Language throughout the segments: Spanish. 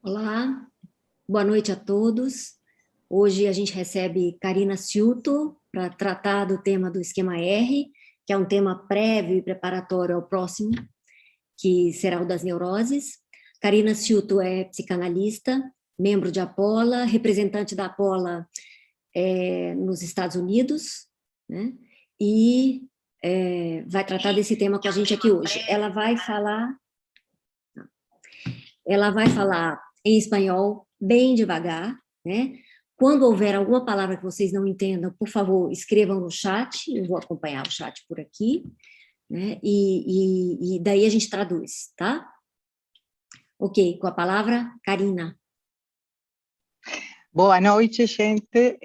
Olá, boa noite a todos. Hoje a gente recebe Karina Ciuto para tratar do tema do esquema R, que é um tema prévio e preparatório ao próximo, que será o das neuroses. Karina Ciuto é psicanalista, membro de Apola, representante da Apola nos Estados Unidos, né? E vai tratar desse tema com a gente aqui hoje. Ela vai falar em espanhol bem devagar, né? Quando houver alguma palavra que vocês não entendam, por favor, escrevam no chat, eu vou acompanhar o chat por aqui, né? E daí a gente traduz, tá? Ok, com a palavra, Karina. Boa noite, gente.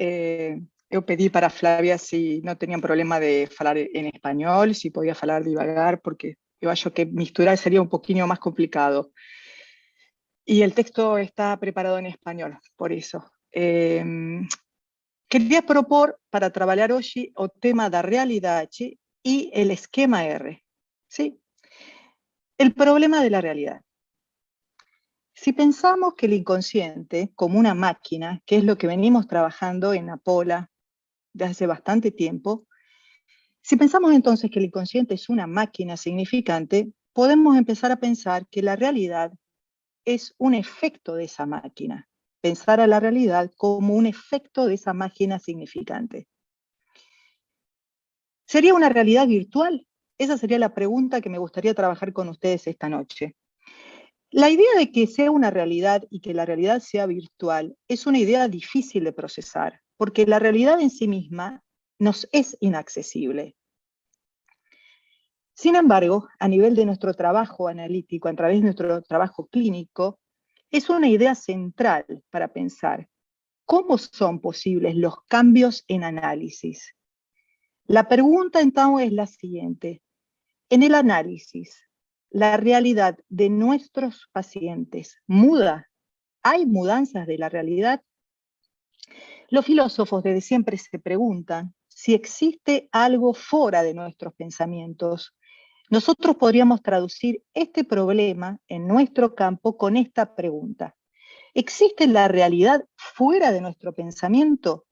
Eu pedi para Flávia se não tinha problema de falar em espanhol, se podia falar devagar, porque eu acho que misturar sería un poquito más complicado. Y el texto está preparado en español, por eso. Queria propor para trabalhar hoje o tema da realidade e el esquema R. ¿Sí? El problema de la realidad. Si pensamos que el inconsciente, como una máquina, que es lo que venimos trabajando en Apola desde hace bastante tiempo, si pensamos entonces que el inconsciente es una máquina significante, podemos empezar a pensar que la realidad es un efecto de esa máquina. Pensar a la realidad como un efecto de esa máquina significante. ¿Sería una realidad virtual? Esa sería la pregunta que me gustaría trabajar con ustedes esta noche. La idea de que sea una realidad y que la realidad sea virtual es una idea difícil de procesar, porque la realidad en sí misma nos es inaccesible. Sin embargo, a nivel de nuestro trabajo analítico, a través de nuestro trabajo clínico, es una idea central para pensar cómo son posibles los cambios en análisis. La pregunta entonces es la siguiente. En el análisis, ¿la realidad de nuestros pacientes muda? ¿Hay mudanzas de la realidad? Los filósofos desde siempre se preguntan si existe algo fuera de nuestros pensamientos. Nosotros podríamos traducir este problema en nuestro campo con esta pregunta. ¿Existe la realidad fuera de nuestro pensamiento?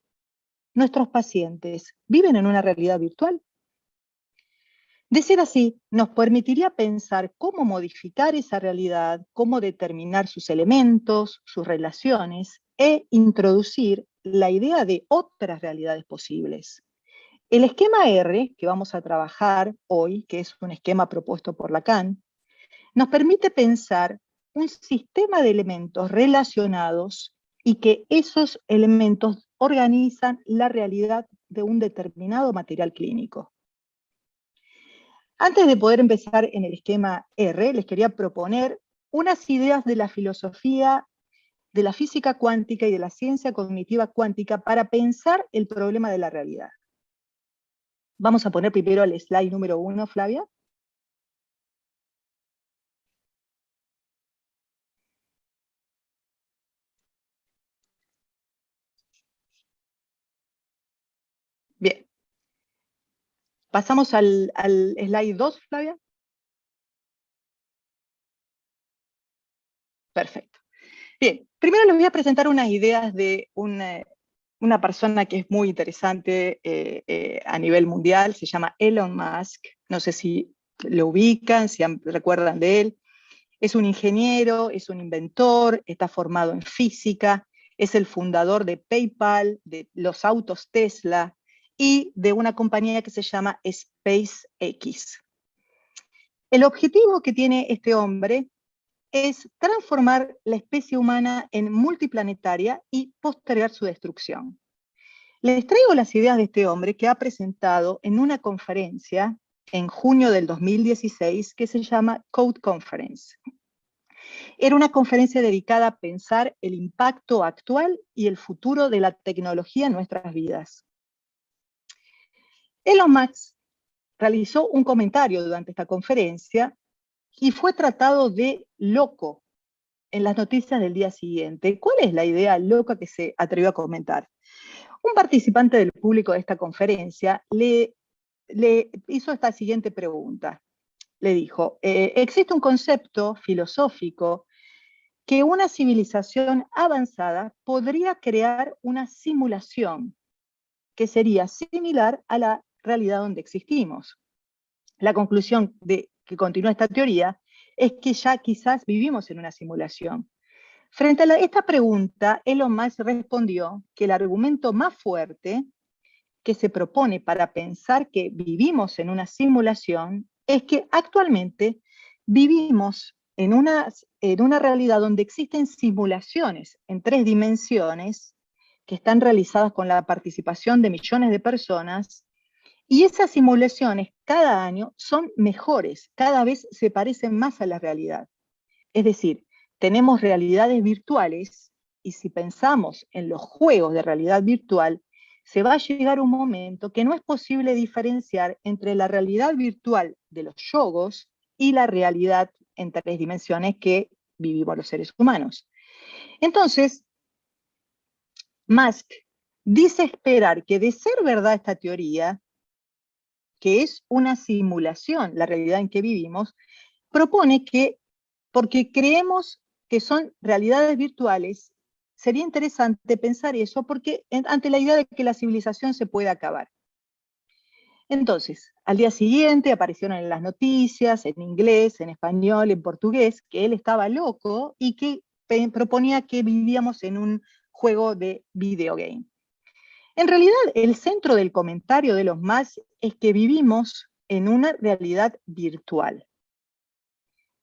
¿Nuestros pacientes viven en una realidad virtual? De ser así, nos permitiría pensar cómo modificar esa realidad, cómo determinar sus elementos, sus relaciones, e introducir la idea de otras realidades posibles. El esquema R, que vamos a trabajar hoy, que es un esquema propuesto por Lacan, nos permite pensar un sistema de elementos relacionados y que esos elementos organizan la realidad de un determinado material clínico. Antes de poder empezar en el esquema R, les quería proponer unas ideas de la filosofía, de la física cuántica y de la ciencia cognitiva cuántica para pensar el problema de la realidad. Vamos a poner primero el slide número 1, Flavia. Bien. Pasamos al slide 2, Flavia. Perfecto. Bien, primero les voy a presentar unas ideas de una persona que es muy interesante a nivel mundial, se llama Elon Musk. No sé si lo ubican, si recuerdan de él. Es un ingeniero, es un inventor, está formado en física, es el fundador de PayPal, de los autos Tesla y de una compañía que se llama SpaceX. El objetivo que tiene este hombre es transformar la especie humana en multiplanetaria y postergar su destrucción. Les traigo las ideas de este hombre que ha presentado en una conferencia en junio del 2016 que se llama Code Conference. Era una conferencia dedicada a pensar el impacto actual y el futuro de la tecnología en nuestras vidas. Elon Musk realizó un comentario durante esta conferencia y fue tratado de loco en las noticias del día siguiente. ¿Cuál es la idea loca que se atrevió a comentar? Un participante del público de esta conferencia le hizo esta siguiente pregunta. Le dijo, existe un concepto filosófico que una civilización avanzada podría crear una simulación que sería similar a la realidad donde existimos. La conclusión que continúa esta teoría es que ya quizás vivimos en una simulación. Frente a esta pregunta, Elon Musk respondió que el argumento más fuerte que se propone para pensar que vivimos en una simulación es que actualmente vivimos en una realidad donde existen simulaciones en 3 dimensiones que están realizadas con la participación de millones de personas, y esas simulaciones cada año son mejores, cada vez se parecen más a la realidad. Es decir, tenemos realidades virtuales, y si pensamos en los juegos de realidad virtual, se va a llegar un momento que no es posible diferenciar entre la realidad virtual de los juegos y la realidad en 3 dimensiones que vivimos los seres humanos. Entonces, Musk dice esperar que, de ser verdad esta teoría, que es una simulación, la realidad en que vivimos, propone que, porque creemos que son realidades virtuales, sería interesante pensar eso porque ante la idea de que la civilización se puede acabar. Entonces, al día siguiente aparecieron en las noticias, en inglés, en español, en portugués, que él estaba loco y que proponía que vivíamos en un juego de videogame. En realidad, el centro del comentario de los más es que vivimos en una realidad virtual.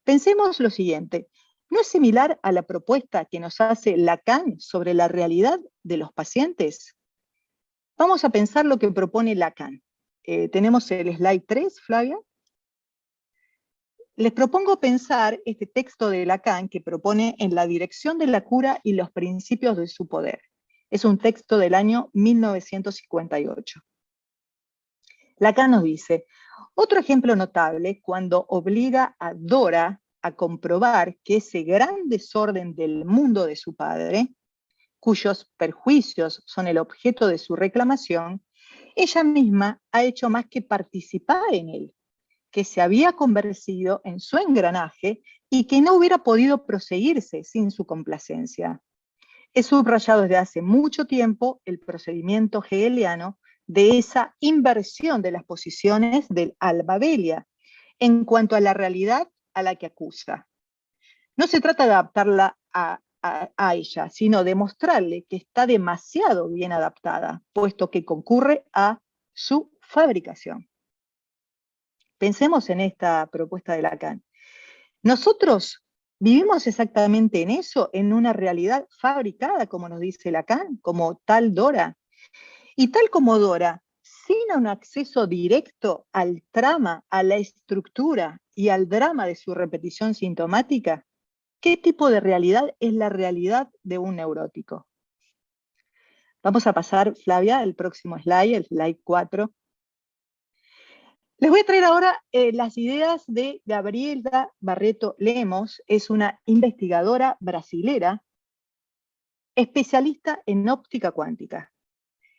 Pensemos lo siguiente, ¿no es similar a la propuesta que nos hace Lacan sobre la realidad de los pacientes? Vamos a pensar lo que propone Lacan. Tenemos el slide 3, Flavia. Les propongo pensar este texto de Lacan que propone en la dirección de la cura y los principios de su poder. Es un texto del año 1958. Lacan nos dice, otro ejemplo notable cuando obliga a Dora a comprobar que ese gran desorden del mundo de su padre, cuyos perjuicios son el objeto de su reclamación, ella misma ha hecho más que participar en él, que se había convertido en su engranaje y que no hubiera podido proseguirse sin su complacencia. He subrayado desde hace mucho tiempo el procedimiento hegeliano de esa inversión de las posiciones del alba belia en cuanto a la realidad a la que acusa. No se trata de adaptarla a ella, sino de mostrarle que está demasiado bien adaptada, puesto que concurre a su fabricación. Pensemos en esta propuesta de Lacan. Nosotros vivimos exactamente en eso, en una realidad fabricada, como nos dice Lacan, como tal Dora. Y tal como Dora, sin un acceso directo al trama, a la estructura y al drama de su repetición sintomática, ¿qué tipo de realidad es la realidad de un neurótico? Vamos a pasar, Flavia, al próximo slide, el slide 4. Les voy a traer ahora las ideas de Gabriela Barreto Lemos. Es una investigadora brasilera, especialista en óptica cuántica.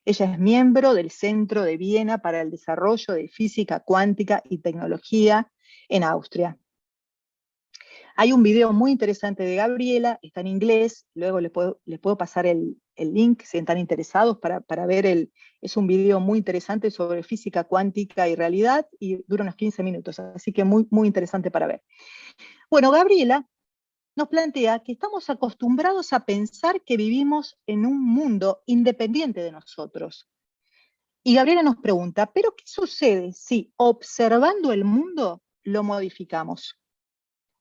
Ella es miembro del Centro de Viena para el Desarrollo de Física Cuántica y Tecnología en Austria. Hay un video muy interesante de Gabriela, está en inglés, luego les puedo pasar el link si están interesados para ver es un video muy interesante sobre física cuántica y realidad, y dura unos 15 minutos, así que muy, muy interesante para ver. Bueno, Gabriela nos plantea que estamos acostumbrados a pensar que vivimos en un mundo independiente de nosotros. Y Gabriela nos pregunta, ¿pero qué sucede si observando el mundo lo modificamos?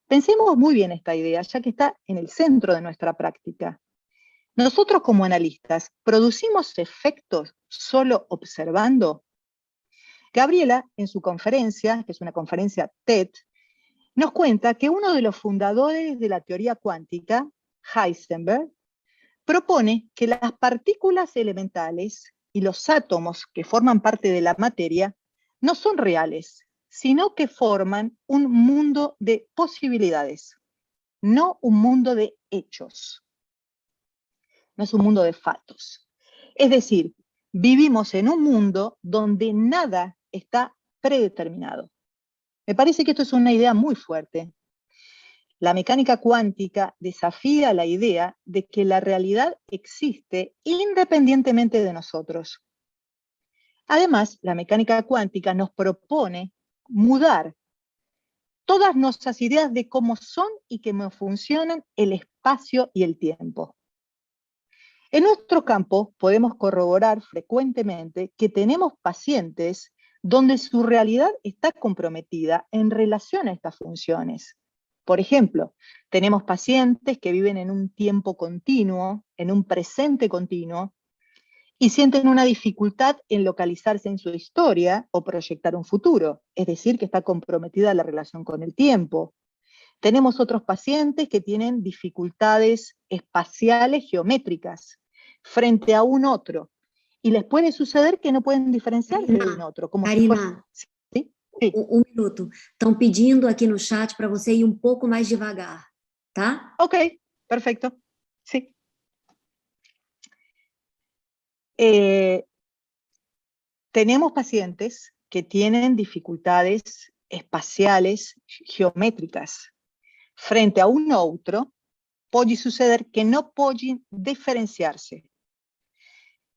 Pensemos muy bien esta idea, ya que está en el centro de nuestra práctica. Nosotros como analistas, ¿producimos efectos solo observando? Gabriela, en su conferencia, que es una conferencia TED, nos cuenta que uno de los fundadores de la teoría cuántica, Heisenberg, propone que las partículas elementales y los átomos que forman parte de la materia no son reales, sino que forman un mundo de posibilidades, no un mundo de hechos. No es un mundo de fatos. Es decir, vivimos en un mundo donde nada está predeterminado. Me parece que esto es una idea muy fuerte. La mecánica cuántica desafía la idea de que la realidad existe independientemente de nosotros. Además, la mecánica cuántica nos propone mudar todas nuestras ideas de cómo son y cómo funcionan el espacio y el tiempo. En nuestro campo podemos corroborar frecuentemente que tenemos pacientes donde su realidad está comprometida en relación a estas funciones. Por ejemplo, tenemos pacientes que viven en un tiempo continuo, en un presente continuo, y sienten una dificultad en localizarse en su historia o proyectar un futuro, es decir, que está comprometida la relación con el tiempo. Tenemos otros pacientes que tienen dificultades espaciales geométricas frente a un otro, y les puede suceder que no pueden diferenciarse de un otro, como si fuera... Karina, ¿Sí? Sí. um minuto. Estão pedindo aqui no chat para você ir um pouco mais devagar, tá? Ok, perfecto. Sí. Tenemos pacientes que tienen dificultades espaciales geométricas. Frente a un outro, pode suceder que no pueden diferenciarse.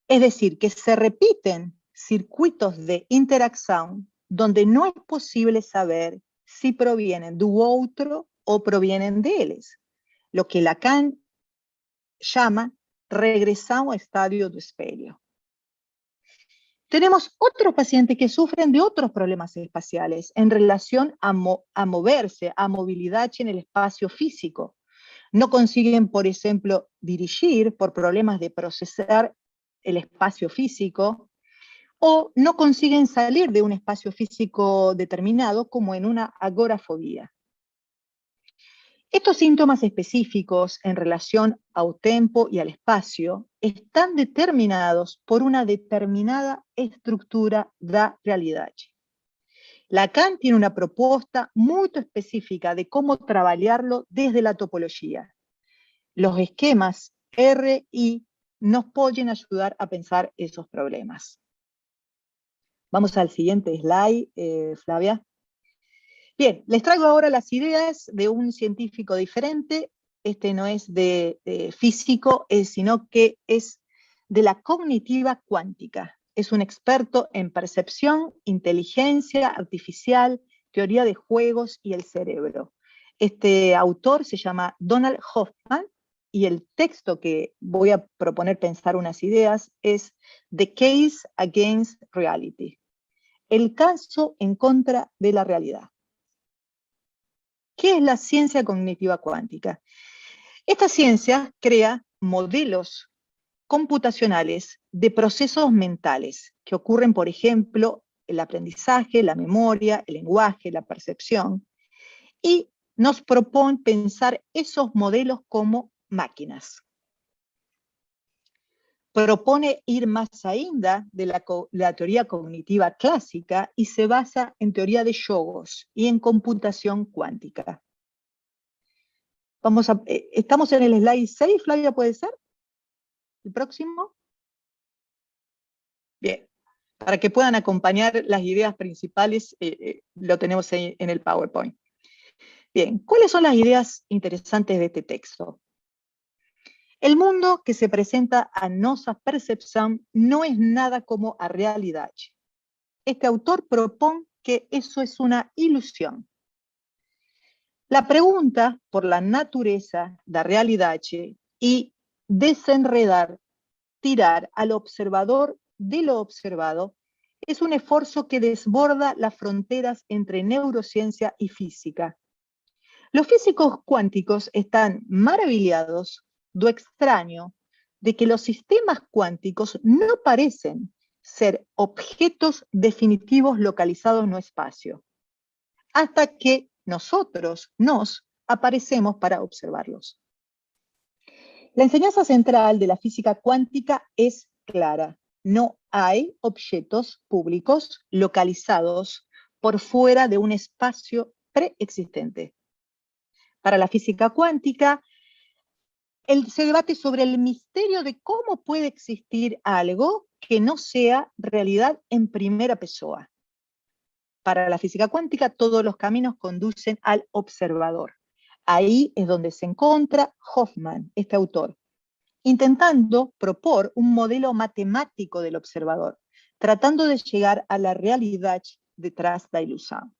Es decir, que se repiten circuitos de interacción donde no es posible saber si provienen do outro o provienen de ellos, lo que Lacan llama regresión al estadio do espelho. Tenemos otros pacientes que sufren de otros problemas espaciales en relación a moverse, a movilidad en el espacio físico. No consiguen, por ejemplo, dirigir por problemas de procesar el espacio físico, o no consiguen salir de un espacio físico determinado, como en una agorafobia. Estos síntomas específicos en relación al tiempo y al espacio están determinados por una determinada estructura da realidad. Lacan tiene una propuesta muy específica de cómo trabajarlo desde la topología. Los esquemas R y nos pueden ayudar a pensar esos problemas. Vamos al siguiente slide, Flavia. Bien, les traigo ahora las ideas de un científico diferente. Este no es de físico, sino que es de la cognitiva cuántica. Es un experto en percepción, inteligencia artificial, teoría de juegos y el cerebro. Este autor se llama Donald Hoffman, y el texto que voy a proponer pensar unas ideas es The Case Against Reality. El caso en contra de la realidad. ¿Qué es la ciencia cognitiva cuántica? Esta ciencia crea modelos computacionales de procesos mentales que ocurren, por ejemplo, el aprendizaje, la memoria, el lenguaje, la percepción, y nos propone pensar esos modelos como máquinas. Propone ir más allá de la teoría cognitiva clásica y se basa en teoría de juegos y en computación cuántica. Estamos en el slide 6, Flavia, ¿puede ser? ¿El próximo? Bien, para que puedan acompañar las ideas principales, lo tenemos ahí en el PowerPoint. Bien, ¿cuáles son las ideas interesantes de este texto? El mundo que se presenta a nuestra percepción no es nada como a realidad. Este autor propone que eso es una ilusión. La pregunta por la naturaleza de la realidad y desenredar, tirar al observador de lo observado es un esfuerzo que desborda las fronteras entre neurociencia y física. Los físicos cuánticos están maravillados do extraño de que los sistemas cuánticos no parecen ser objetos definitivos localizados en el espacio, hasta que nosotros nos aparecemos para observarlos. La enseñanza central de la física cuántica es clara. No hay objetos públicos localizados por fuera de un espacio preexistente. Para la física cuántica, se debate sobre el misterio de cómo puede existir algo que no sea realidad en primera persona. Para la física cuántica, todos los caminos conducen al observador. Ahí es donde se encuentra Hoffman, este autor, intentando propor un modelo matemático del observador, tratando de llegar a la realidad detrás de la ilusión.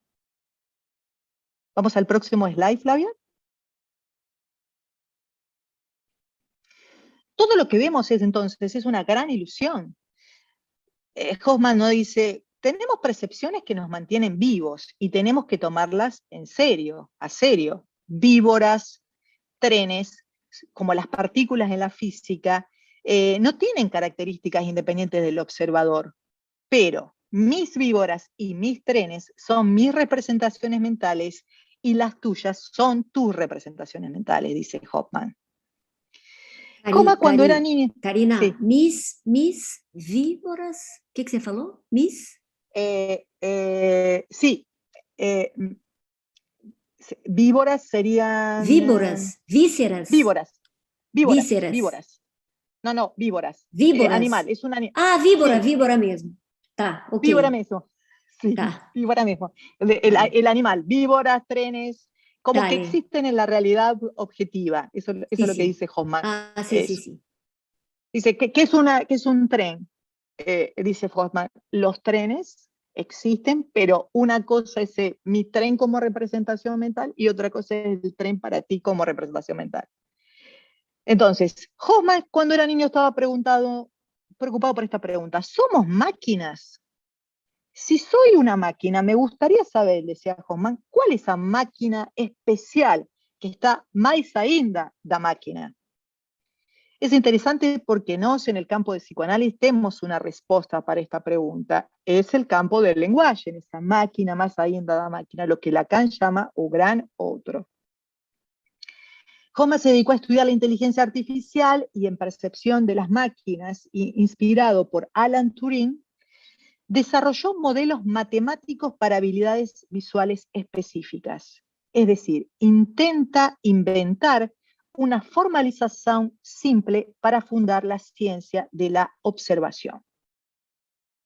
Vamos al próximo slide, Flavia. Todo lo que vemos entonces es una gran ilusión. Hoffman nos dice, tenemos percepciones que nos mantienen vivos y tenemos que tomarlas en serio, a serio. Víboras, trenes, como las partículas en la física, no tienen características independientes del observador, pero mis víboras y mis trenes son mis representaciones mentales y las tuyas son tus representaciones mentales, dice Hoffman. Como cuando era niña. Karina, Sí. mis víboras, o que você falou? Sí. Víboras serían... Víboras, vísceras. Víboras. Vísceras. Víboras. No, víboras. Víboras. Animal, es un animal. Ah, víbora, sí. víbora mesmo. Tá, ok. Víbora mismo. Sí, tá. Víbora mismo. El animal, víboras, trenes, como Dale. que existen en la realidad objetiva. Eso es lo que dice Hoffman. Ah, sí. Dice, ¿qué es un tren? Dice Hoffman, los trenes existen, pero una cosa es mi tren como representación mental y otra cosa es el tren para ti como representación mental. Entonces, Hoffman cuando era niño estaba preocupado por esta pregunta, ¿somos máquinas? Si soy una máquina, me gustaría saber, decía Hoffman, ¿cuál es esa máquina especial que está más ainda da máquina? Es interesante porque nos en el campo de psicoanálisis tenemos una respuesta para esta pregunta. Es el campo del lenguaje, en esa máquina más ainda da máquina, lo que Lacan llama o gran otro. Hoffman se dedicó a estudiar la inteligencia artificial y en percepción de las máquinas, y inspirado por Alan Turing, desarrolló modelos matemáticos para habilidades visuales específicas. Es decir, intenta inventar una formalización simple para fundar la ciencia de la observación.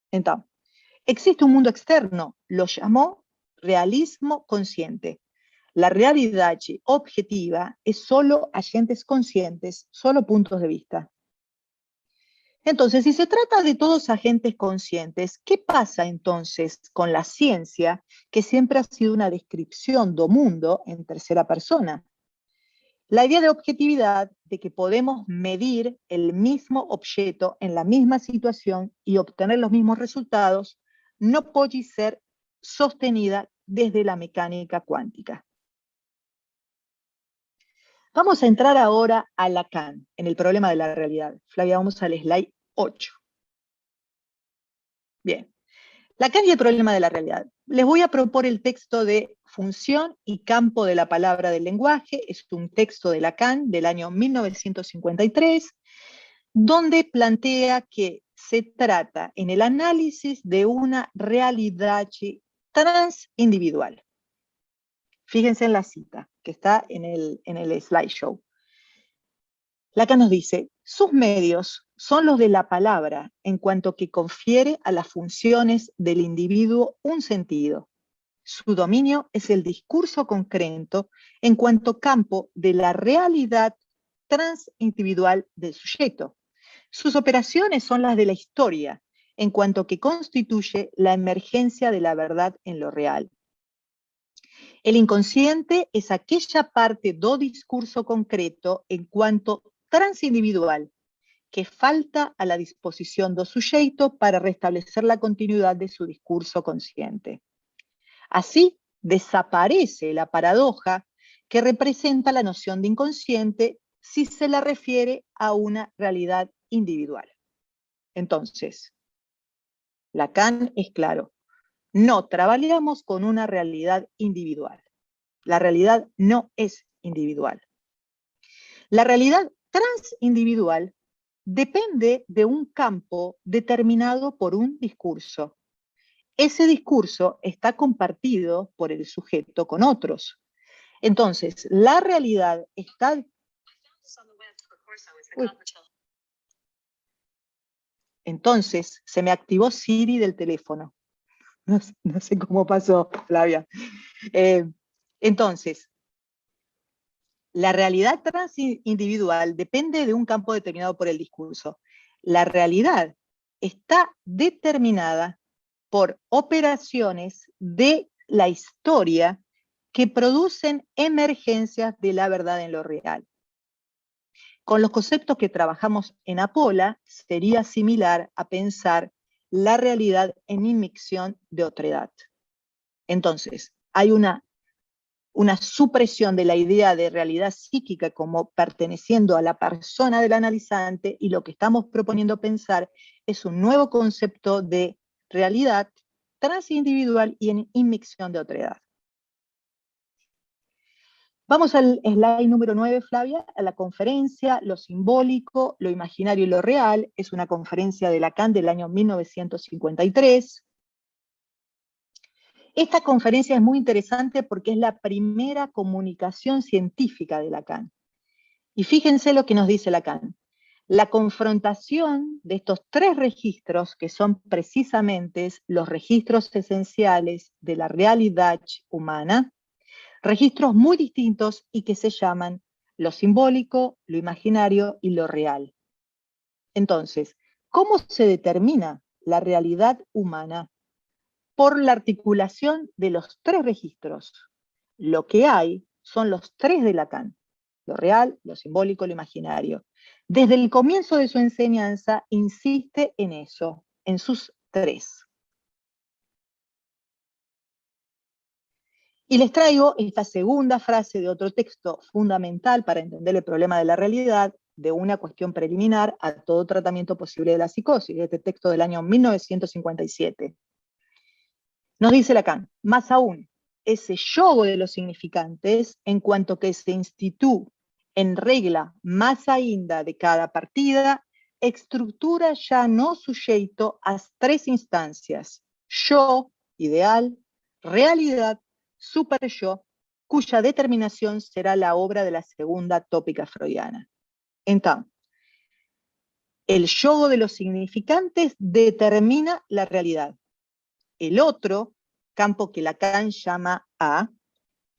Entonces, existe un mundo externo, lo llamó realismo consciente. La realidad objetiva es solo agentes conscientes, solo puntos de vista. Entonces, si se trata de todos agentes conscientes, ¿qué pasa entonces con la ciencia, que siempre ha sido una descripción do mundo en tercera persona? La idea de objetividad, de que podemos medir el mismo objeto en la misma situación y obtener los mismos resultados, no puede ser sostenida desde la mecánica cuántica. Vamos a entrar ahora a Lacan, en el problema de la realidad. Flavia, vamos al slide 8. Bien, Lacan y el problema de la realidad. Les voy a proponer el texto de Función y campo de la palabra del lenguaje. Es un texto de Lacan del año 1953, donde plantea que se trata en el análisis de una realidad transindividual. Fíjense en la cita que está en el slideshow. Lacan nos dice, sus medios son los de la palabra en cuanto que confiere a las funciones del individuo un sentido. Su dominio es el discurso concreto en cuanto campo de la realidad transindividual del sujeto. Sus operaciones son las de la historia, en cuanto que constituye la emergencia de la verdad en lo real. El inconsciente es aquella parte do discurso concreto en cuanto transindividual, que falta a la disposición do sujeto para restablecer la continuidad de su discurso consciente. Así, desaparece la paradoja que representa la noción de inconsciente si se la refiere a una realidad individual. Entonces, Lacan es claro, no trabajamos con una realidad individual. La realidad no es individual. La realidad transindividual depende de un campo determinado por un discurso. Ese discurso está compartido por el sujeto con otros. Entonces, la realidad está... Uy. Entonces, se me activó Siri del teléfono. No sé cómo pasó, Flavia. Entonces, La realidad transindividual depende de un campo determinado por el discurso. La realidad está determinada por operaciones de la historia que producen emergencias de la verdad en lo real. Con los conceptos que trabajamos en Apola, sería similar a pensar la realidad en inmixción de otredad. Entonces, hay una supresión de la idea de realidad psíquica como perteneciendo a la persona del analizante, y lo que estamos proponiendo pensar es un nuevo concepto de realidad transindividual y en inmixción de otredad. Vamos al slide número 9, Flavia, a la conferencia Lo simbólico, lo imaginario y lo real. Es una conferencia de Lacan del año 1953. Esta conferencia es muy interesante porque es la primera comunicación científica de Lacan. Y fíjense lo que nos dice Lacan. La confrontación de estos tres registros, que son precisamente los registros esenciales de la realidad humana, registros muy distintos y que se llaman lo simbólico, lo imaginario y lo real. Entonces, ¿cómo se determina la realidad humana? Por la articulación de los tres registros. Lo que hay son los tres de Lacan: lo real, lo simbólico, lo imaginario. Desde el comienzo de su enseñanza insiste en eso, en sus tres. Y les traigo esta segunda frase de otro texto fundamental para entender el problema de la realidad, de una cuestión preliminar a todo tratamiento posible de la psicosis, de este texto del año 1957. Nos dice Lacan, más aún, ese yogo de los significantes, en cuanto que se instituye en regla más ainda de cada partida, estructura ya no sujeto a tres instancias: yo, ideal, realidad, super-yo, cuya determinación será la obra de la segunda tópica freudiana. Entonces, el yogo de los significantes determina la realidad. El otro campo que Lacan llama A,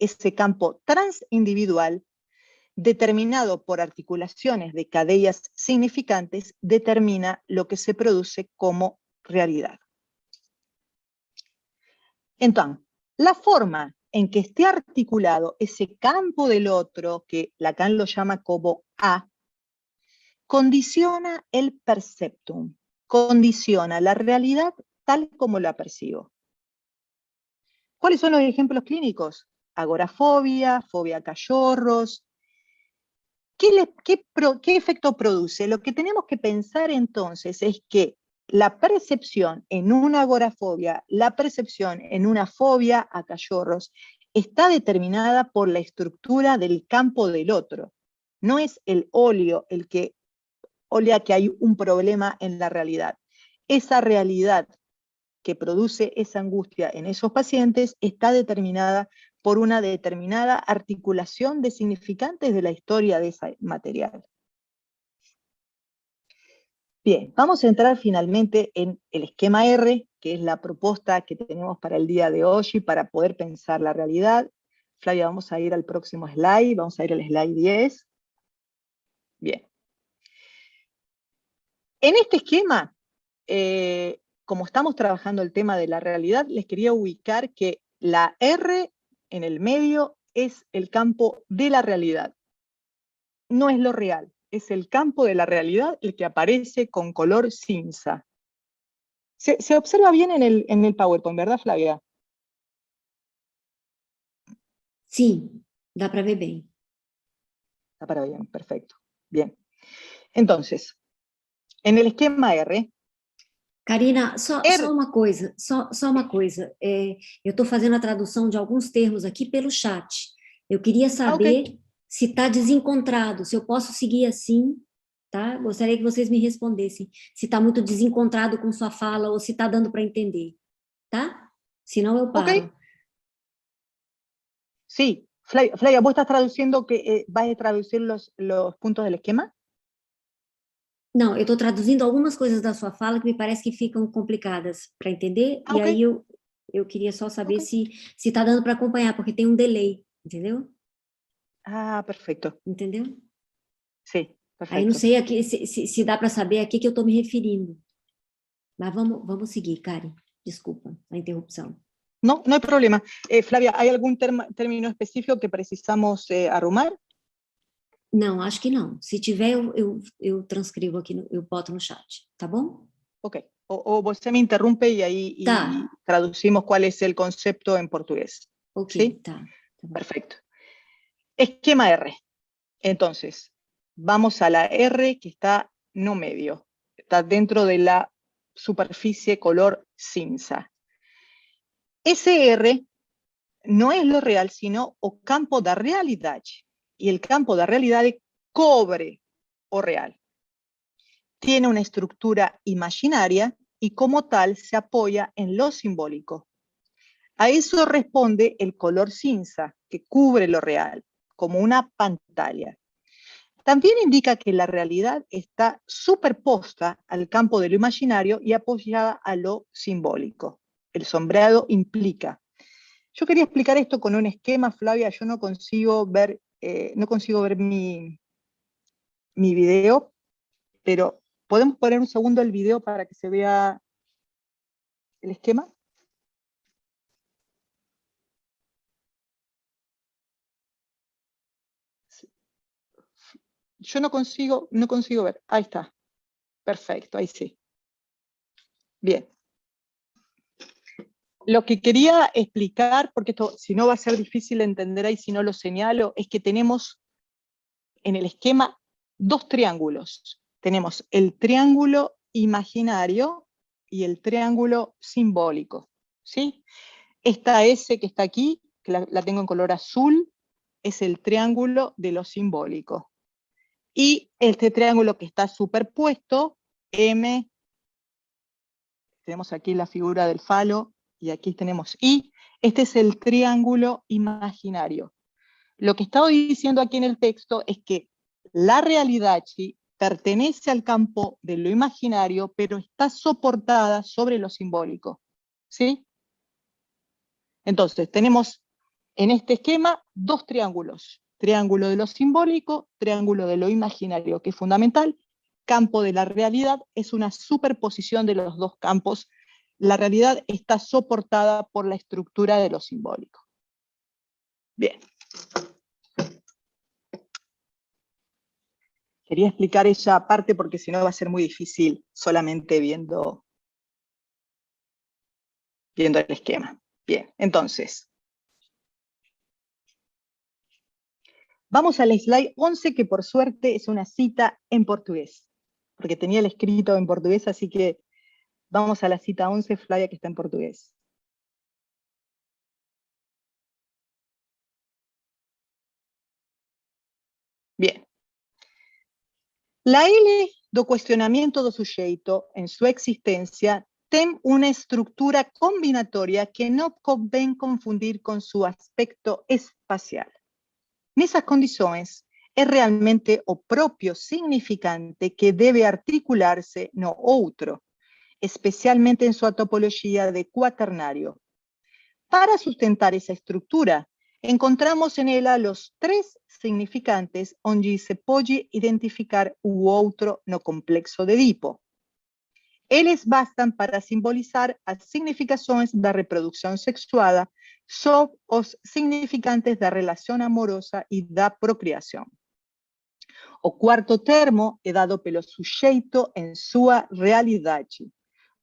ese campo transindividual, determinado por articulaciones de cadenas significantes, determina lo que se produce como realidad. Entonces, la forma en que esté articulado ese campo del otro, que Lacan lo llama como A, condiciona el perceptum, condiciona la realidad tal como la percibo. ¿Cuáles son los ejemplos clínicos? Agorafobia, fobia a cachorros. ¿Qué efecto produce? Lo que tenemos que pensar entonces es que la percepción en una agorafobia, la percepción en una fobia a cachorros, está determinada por la estructura del campo del otro. No es el óleo el que olea que hay un problema en la realidad. Esa realidad que produce esa angustia en esos pacientes está determinada por una determinada articulación de significantes de la historia de ese material. Bien, vamos a entrar finalmente en el esquema R, que es la propuesta que tenemos para el día de hoy para poder pensar la realidad. Flavia, vamos a ir al próximo slide, vamos a ir al slide 10. Bien. En este esquema, como estamos trabajando el tema de la realidad, les quería ubicar que la R en el medio es el campo de la realidad. No es lo real, es el campo de la realidad el que aparece con color cinza. Se observa bien en el PowerPoint, ¿verdad, Flavia? Sí, dá para ver bien. Está para bien, perfecto. Bien. Entonces, en el esquema R... Karina, só uma coisa, só uma coisa. Eu estou fazendo a tradução de alguns termos aqui pelo chat. Eu queria saber se está desencontrado, se eu posso seguir assim, tá? Gostaria que vocês me respondessem se está muito desencontrado com sua fala ou se está dando para entender, tá? Senão eu paro. Sí, Flavia, ¿vos estás traduciendo vas a traducir los puntos del esquema? Não, eu estou traduzindo algumas coisas da sua fala que me parece que ficam complicadas para entender, e aí eu queria só saber se está dando para acompanhar, porque tem um delay, entendeu? Ah, perfecto. Entendeu? Sí, Aí não perfecto. sei aqui se dá para saber a que eu estou me referindo. Mas vamos seguir, Karen. Desculpa a interrupção. No, no hay problema. Flavia, ¿hay algún término específico que precisamos arrumar? Não, acho que não. Se tiver, eu transcrevo aqui, eu boto no chat, tá bom? Ok. O você me interrumpe y ahí Tá. traducimos cuál es el concepto en portugués. Ok, ¿Sí? tá. Tá bom. Perfecto. Esquema R. Entonces, vamos a la R que está no medio. Está dentro de la superficie color cinza. Ese R no es lo real, sino o campo da realidade. Y el campo da realidade cobre o real. Tiene una estructura imaginaria y como tal se apoya en lo simbólico. A eso responde el color cinza, que cubre lo real, como una pantalla. También indica que la realidad está superpuesta al campo de lo imaginario y apoyada a lo simbólico. El sombreado implica. Yo quería explicar esto con un esquema, Flavia, yo no consigo ver mi video, pero ¿podemos poner un segundo el video para que se vea el esquema? Yo no consigo ver. Ahí está. Perfecto, ahí sí. Bien. Lo que quería explicar, porque esto si no va a ser difícil de entender ahí si no lo señalo, es que tenemos en el esquema dos triángulos. Tenemos el triángulo imaginario y el triángulo simbólico. ¿Sí? Esta S que está aquí, que la tengo en color azul, es el triángulo de lo simbólico. Y este triángulo que está superpuesto, M, tenemos aquí la figura del falo, y aquí tenemos I, este es el triángulo imaginario. Lo que estaba diciendo aquí en el texto es que la realidad pertenece al campo de lo imaginario, pero está soportada sobre lo simbólico. ¿Sí? Entonces, tenemos en este esquema dos triángulos. Triángulo de lo simbólico, triángulo de lo imaginario, que es fundamental. Campo de la realidad es una superposición de los dos campos. La realidad está soportada por la estructura de lo simbólico. Bien. Quería explicar esa parte porque si no va a ser muy difícil solamente viendo el esquema. Bien, entonces. Vamos al slide 11, que por suerte es una cita en portugués, porque tenía el escrito en portugués, así que vamos a la cita 11, Flavia, que está en portugués. Bien. La L do cuestionamiento do sujeito en su existencia tem una estructura combinatoria que no convém confundir con su aspecto espacial. Nessas condições, é realmente o próprio significante que deve articular-se no outro, especialmente en sua topologia de cuaternário. Para sustentar essa estrutura, encontramos en ela los tres significantes onde se pode identificar o outro no complexo de Edipo. Eles bastam para simbolizar as significações da reprodução sexuada sob os significantes da relação amorosa e da procriação. O quarto termo é dado pelo sujeito em sua realidade.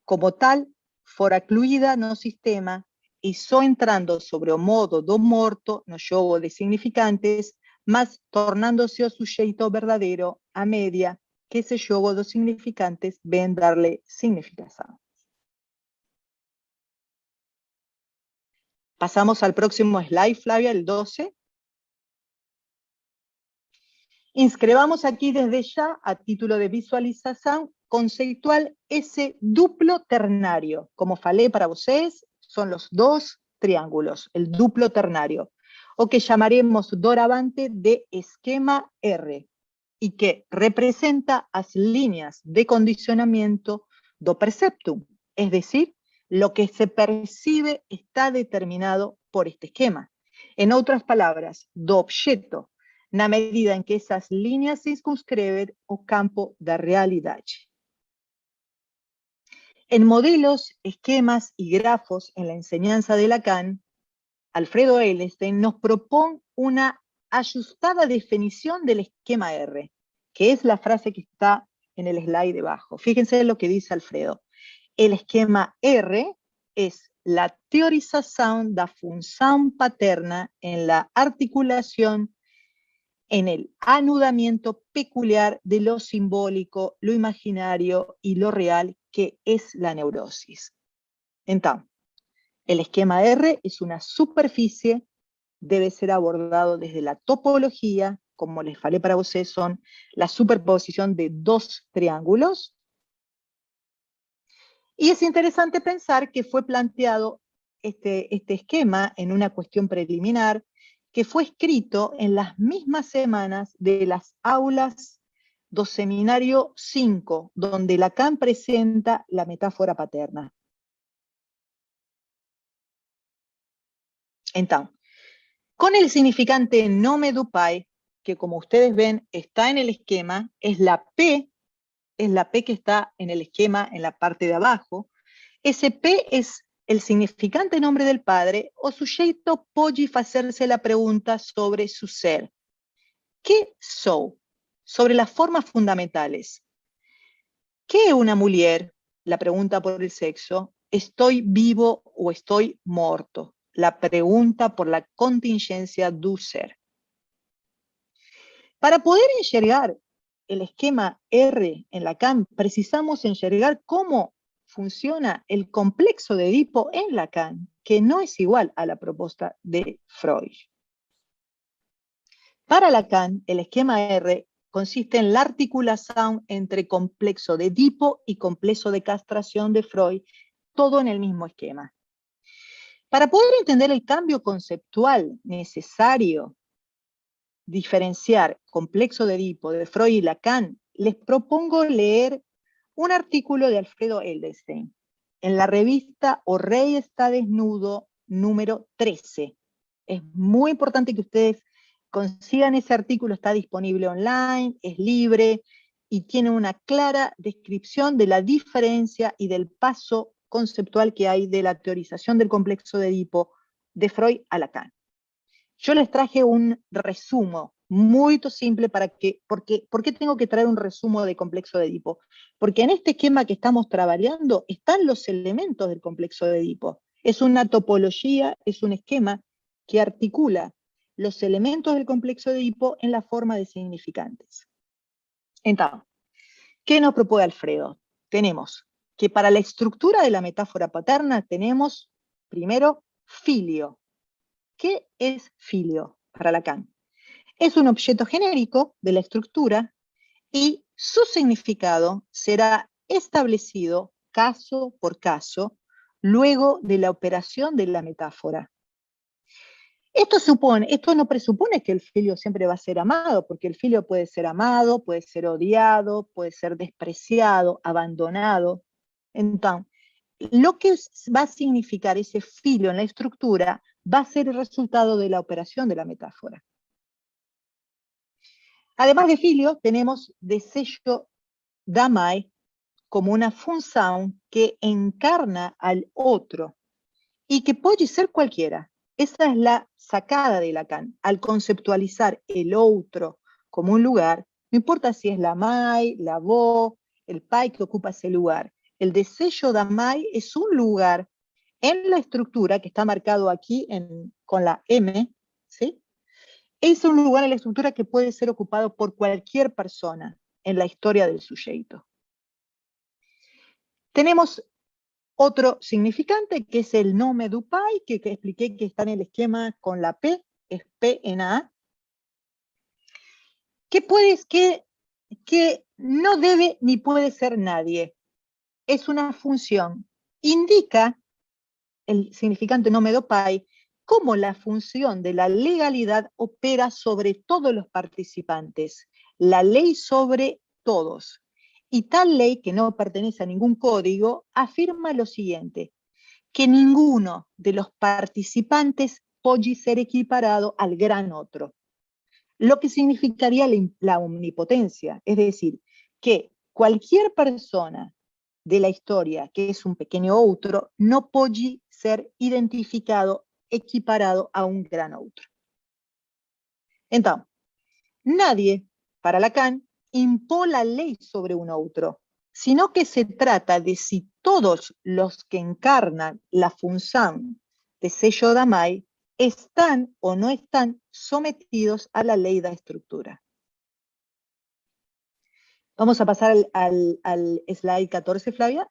Como tal, fora incluída no sistema e só entrando sobre o modo do morto no jogo de significantes, mas tornando-se o sujeito verdadeiro a média que ese jogo dos significantes ven darle significación. Pasamos al próximo slide, Flavia, el 12. Inscrevamos aquí desde ya, a título de visualización conceptual, ese duplo ternario. Como falei para vocês, son los dos triángulos, el duplo ternario, o que llamaremos doravante de esquema R, y que representa as líneas de condicionamiento do perceptum, es decir, lo que se percibe está determinado por este esquema. En otras palabras, do objeto, na medida en que esas líneas circunscriben o campo de realidad. En modelos, esquemas y grafos en la enseñanza de Lacan, Alfredo Edelstein nos propone una ajustada definición del esquema R, que es la frase que está en el slide debajo. Fíjense lo que dice Alfredo. El esquema R es la teorización da función paterna en la articulación, en el anudamiento peculiar de lo simbólico, lo imaginario y lo real, que es la neurosis. Entonces, el esquema R es una superficie, debe ser abordado desde la topología, como les falé para ustedes, son la superposición de dos triángulos. Y es interesante pensar que fue planteado este esquema en una cuestión preliminar que fue escrito en las mismas semanas de las aulas do Seminario 5, donde Lacan presenta la metáfora paterna. Entonces, con el significante nome do pai, que como ustedes ven está en el esquema, es la P que está en el esquema en la parte de abajo. Ese P es el significante nombre del padre, o sujeto puede hacerse la pregunta sobre su ser. ¿Qué soy? Sobre las formas fundamentales. ¿Qué es una mujer? La pregunta por el sexo. ¿Estoy vivo o estoy muerto? La pregunta por la contingencia du ser. Para poder enxergar el esquema R en Lacan, precisamos enxergar cómo funciona el complexo de Edipo en Lacan, que no es igual a la propuesta de Freud. Para Lacan, el esquema R consiste en la articulación entre complejo de Edipo y complejo de castración de Freud, todo en el mismo esquema. Para poder entender el cambio conceptual necesario, diferenciar complejo de Edipo de Freud y Lacan, les propongo leer un artículo de Alfredo Edelstein en la revista O Rey está desnudo, número 13. Es muy importante que ustedes consigan ese artículo, está disponible online, es libre y tiene una clara descripción de la diferencia y del paso conceptual que hay de la teorización del complejo de Edipo de Freud a Lacan. Yo les traje un resumo muy simple ¿por qué tengo que traer un resumo de complejo de Edipo? Porque en este esquema que estamos trabajando están los elementos del complejo de Edipo. Es una topología, es un esquema que articula los elementos del complejo de Edipo en la forma de significantes. Entonces, ¿qué nos propone Alfredo? Tenemos que para la estructura de la metáfora paterna tenemos, primero, filio. ¿Qué es filio para Lacan? Es un objeto genérico de la estructura y su significado será establecido caso por caso luego de la operación de la metáfora. Esto no presupone que el filio siempre va a ser amado, porque el filio puede ser amado, puede ser odiado, puede ser despreciado, abandonado. Entonces, lo que va a significar ese filio en la estructura va a ser el resultado de la operación de la metáfora. Además de filio, tenemos desejo da mai como una función que encarna al otro y que puede ser cualquiera. Esa es la sacada de Lacan. Al conceptualizar el otro como un lugar, no importa si es la mai, la avó, el pai que ocupa ese lugar. El desejo da mai es un lugar en la estructura que está marcado aquí con la M, ¿sí? Es un lugar en la estructura que puede ser ocupado por cualquier persona en la historia del sujeto. Tenemos otro significante que es el nome du pai, que expliqué que está en el esquema con la P, es PNA, que no debe ni puede ser nadie. Es una función. Indica el significante nome du pai cómo la función de la legalidad opera sobre todos los participantes, la ley sobre todos. Y tal ley, que no pertenece a ningún código, afirma lo siguiente, que ninguno de los participantes puede ser equiparado al gran otro. lo que significaría la omnipotencia, es decir, que cualquier persona de la historia que es un pequeño outro no puede ser identificado, equiparado a un gran outro. Entonces, nadie, para Lacan, impone la ley sobre un outro, sino que se trata de si todos los que encarnan la función de sello Damai están o no están sometidos a la ley de estructura. Vamos a pasar al slide 14, Flavia.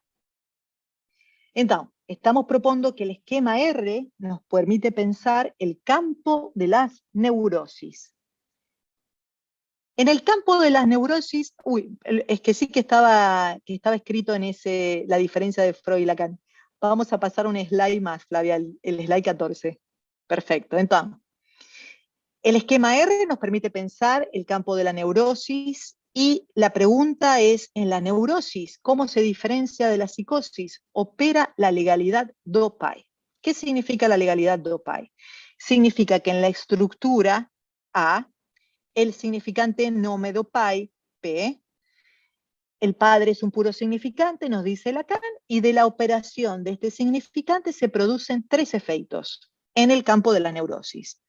Entonces, estamos proponiendo que el esquema R nos permite pensar el campo de las neurosis. En el campo de las neurosis, es que sí que estaba escrito en la diferencia de Freud y Lacan. Vamos a pasar un slide más, Flavia, el slide 14. Perfecto, entonces, el esquema R nos permite pensar el campo de la neurosis y la pregunta es, en la neurosis, ¿cómo se diferencia de la psicosis? Opera la legalidad Dopay. ¿Qué significa la legalidad Dopay? Significa que en la estructura A, el significante nome Dopay, P, el padre es un puro significante, nos dice Lacan, y de la operación de este significante se producen 3 efectos en el campo de la neurosis.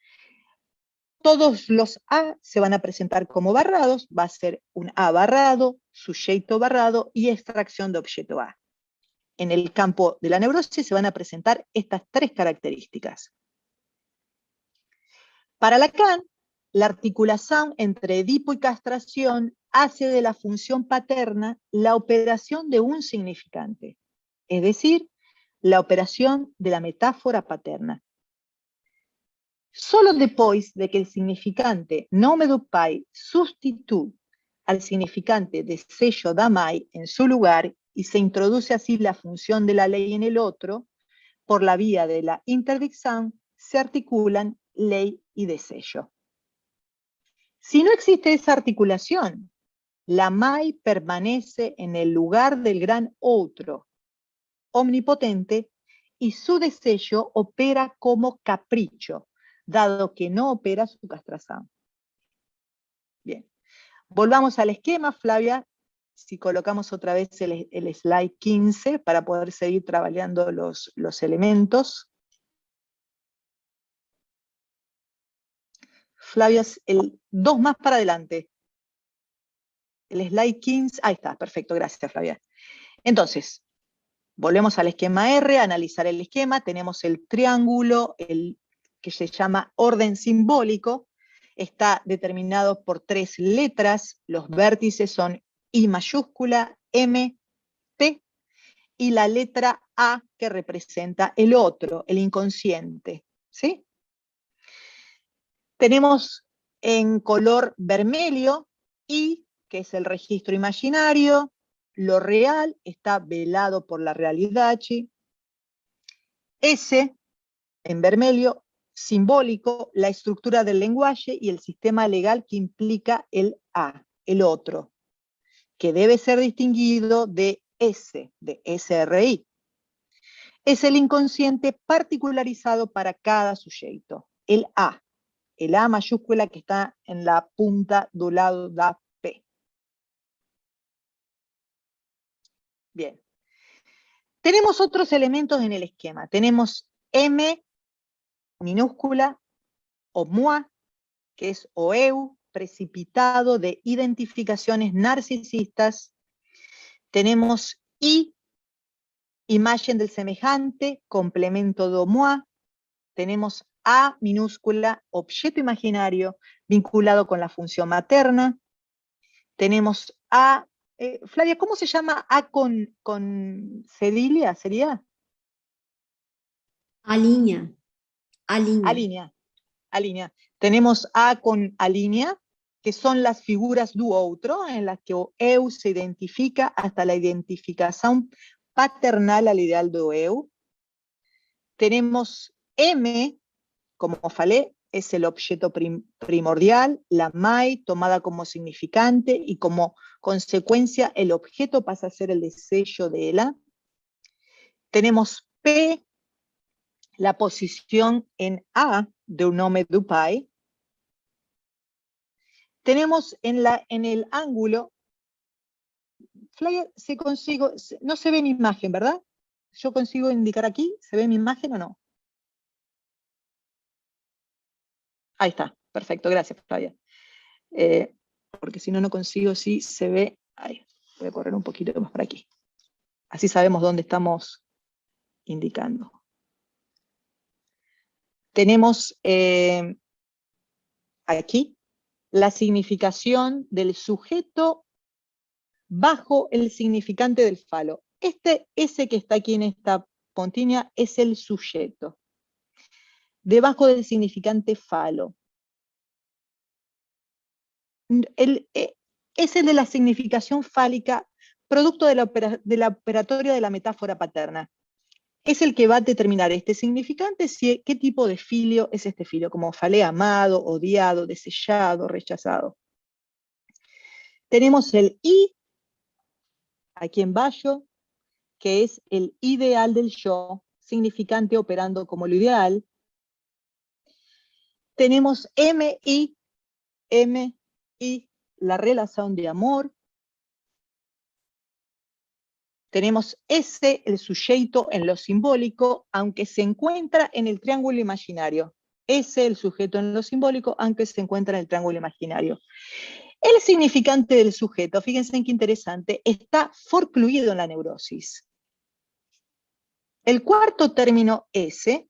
Todos los A se van a presentar como barrados, va a ser un A barrado, sujeto barrado y extracción de objeto A. En el campo de la neurosis se van a presentar estas 3 características. Para Lacan, la articulación entre Edipo y castración hace de la función paterna la operación de un significante, es decir, la operación de la metáfora paterna. Solo después de que el significante nome do pai sustituye al significante de sello Damai en su lugar y se introduce así la función de la ley en el otro, por la vía de la interdicción se articulan ley y desello. Si no existe esa articulación, la mai permanece en el lugar del gran otro, omnipotente, y su desello opera como capricho, dado que no opera su castración. Bien, volvamos al esquema, Flavia, si colocamos otra vez el slide 15 para poder seguir trabajando los elementos. Flavia, el 2 más para adelante. El slide 15, ahí está, perfecto, gracias Flavia. Entonces, volvemos al esquema R, a analizar el esquema, tenemos el triángulo, que se llama orden simbólico, está determinado por 3 letras, los vértices son I mayúscula, M, P, y la letra A que representa el otro, el inconsciente, ¿sí? Tenemos en color vermelho I, que es el registro imaginario, lo real está velado por la realidad, S, en vermelho, simbólico, la estructura del lenguaje y el sistema legal que implica el A, el otro, que debe ser distinguido de S, de SRI. Es el inconsciente particularizado para cada sujeto, el A mayúscula que está en la punta del lado de P. Bien. Tenemos otros elementos en el esquema. Tenemos M minúscula, o moi, que es OEU, precipitado de identificaciones narcisistas. Tenemos I, imagen del semejante, complemento do moi. Tenemos A minúscula, objeto imaginario, vinculado con la función materna. Tenemos A, Flavia, ¿cómo se llama A con cedilia? ¿Sería? Alinea. Alinea. Tenemos A con alinea, que son las figuras do outro, en las que o eu se identifica hasta la identificación paternal al ideal do eu. Tenemos M, como falé, es el objeto primordial, la mai tomada como significante y como consecuencia el objeto pasa a ser el desello de ella. Tenemos P, la posición en A de un nome do pai. tenemos en el ángulo, Flyer, no se ve mi imagen, ¿verdad? Yo consigo indicar aquí, ¿se ve mi imagen o no? Ahí está, perfecto, gracias, Flavia. Porque si no, no consigo si se ve. Ahí, voy a correr un poquito más para aquí. Así sabemos dónde estamos indicando. Tenemos aquí la significación del sujeto bajo el significante del falo. Ese que está aquí en esta puntilla es el sujeto. Debajo del significante falo. Es el de la significación fálica, producto de la operatoria de la metáfora paterna. Es el que va a determinar este significante, qué tipo de filio es este filio, como falé amado, odiado, desechado, rechazado. Tenemos el I, aquí en bajo, que es el ideal del yo, significante operando como lo ideal. Tenemos MI, la relación de amor. Tenemos S, el sujeto en lo simbólico, aunque se encuentra en el triángulo imaginario. S, el sujeto en lo simbólico, aunque se encuentra en el triángulo imaginario. El significante del sujeto, fíjense en qué interesante, está forcluido en la neurosis. El cuarto término S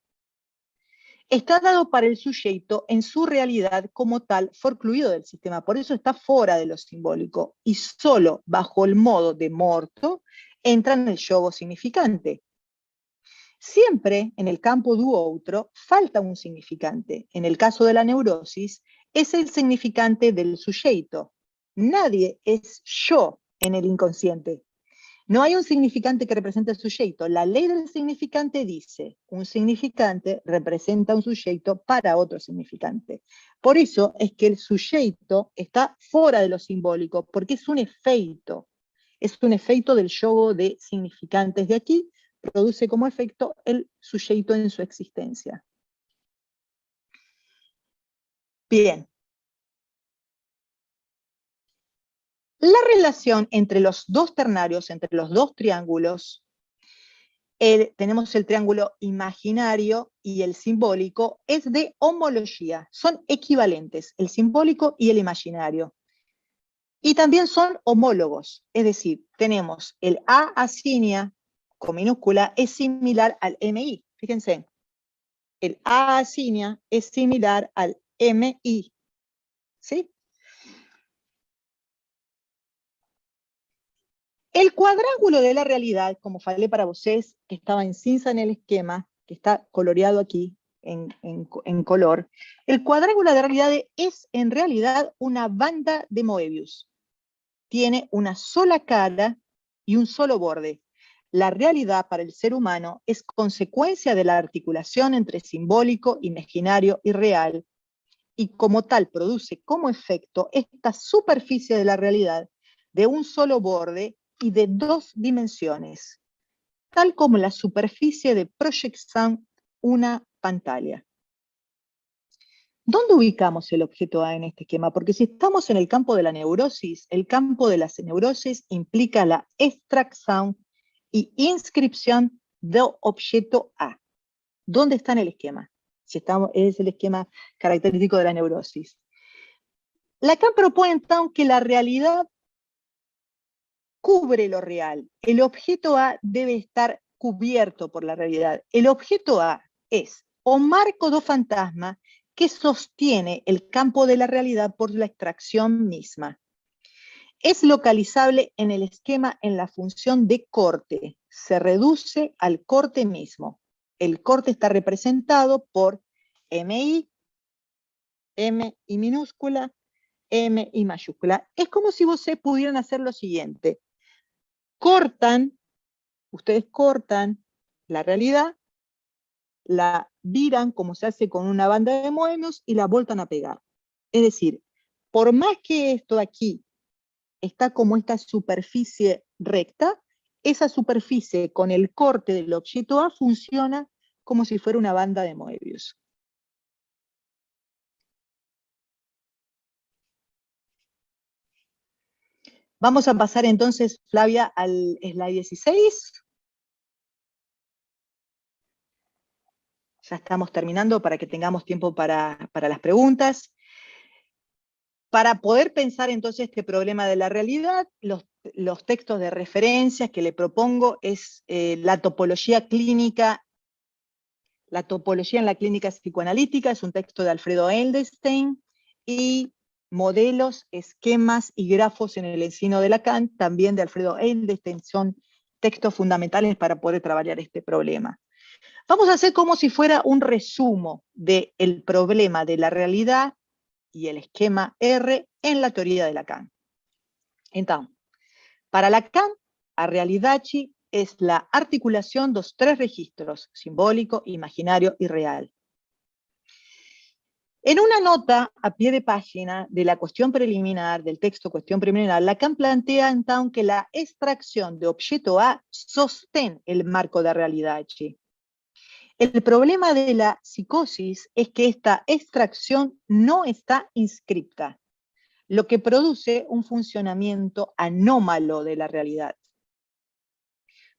está dado para el sujeto en su realidad como tal forcluido del sistema, por eso está fuera de lo simbólico y solo bajo el modo de morto entra en el yogo significante. Siempre en el campo do outro falta un significante. En el caso de la neurosis es el significante del sujeto. Nadie es yo en el inconsciente. No hay un significante que represente al sujeto. La ley del significante dice, un significante representa un sujeto para otro significante. Por eso es que el sujeto está fuera de lo simbólico, porque es un efecto. Es un efecto del yogo de significantes de aquí, produce como efecto el sujeto en su existencia. Bien. La relación entre los dos ternarios, entre los dos triángulos, tenemos el triángulo imaginario y el simbólico, es de homología, son equivalentes, el simbólico y el imaginario. Y también son homólogos, es decir, tenemos el A asinia con minúscula es similar al MI, fíjense, el A asinia es similar al MI, ¿sí? El cuadrángulo de la realidad, como falé para ustedes, que estaba en cinza en el esquema, que está coloreado aquí en color, el cuadrángulo de la realidad es en realidad una banda de Moebius. Tiene una sola cara y un solo borde. La realidad para el ser humano es consecuencia de la articulación entre simbólico, imaginario y real, y como tal produce como efecto esta superficie de la realidad de un solo borde y de dos dimensiones, tal como la superficie de proyección una pantalla. ¿Dónde ubicamos el objeto A en este esquema? Porque si estamos en el campo de la neurosis, el campo de las neurosis implica la extracción y inscripción del objeto A. ¿Dónde está en el esquema? Si estamos, es el esquema característico de la neurosis. Lacan propone entonces que la realidad cubre lo real. El objeto A debe estar cubierto por la realidad. El objeto A es o marco do fantasma que sostiene el campo de la realidad por la extracción misma. Es localizable en el esquema en la función de corte. Se reduce al corte mismo. El corte está representado por MI, M y minúscula, M y mayúscula. Es como si ustedes pudieran hacer lo siguiente. Ustedes cortan la realidad, la viran como se hace con una banda de Moebius y la vueltan a pegar. Es decir, por más que esto de aquí está como esta superficie recta, esa superficie con el corte del objeto A funciona como si fuera una banda de Moebius. Vamos a pasar entonces, Flavia, al slide 16. Ya estamos terminando para que tengamos tiempo para las preguntas. Para poder pensar entonces este problema de la realidad, los textos de referencias que le propongo es la topología clínica. La topología en la clínica psicoanalítica es un texto de Alfredo Edelstein, y modelos, esquemas y grafos en el ensino de Lacan, también de Alfredo Edelstein, son textos fundamentales para poder trabajar este problema. Vamos a hacer como si fuera un resumo del problema de la realidad y el esquema R en la teoría de Lacan. Entonces, para Lacan, a realidade es la articulación de los tres registros, simbólico, imaginario y real. En una nota a pie de página de la cuestión preliminar, del texto cuestión preliminar, Lacan plantea entonces que la extracción de objeto A sostén el marco de realidade. El problema de la psicosis es que esta extracción no está inscripta, lo que produce un funcionamiento anómalo de la realidad,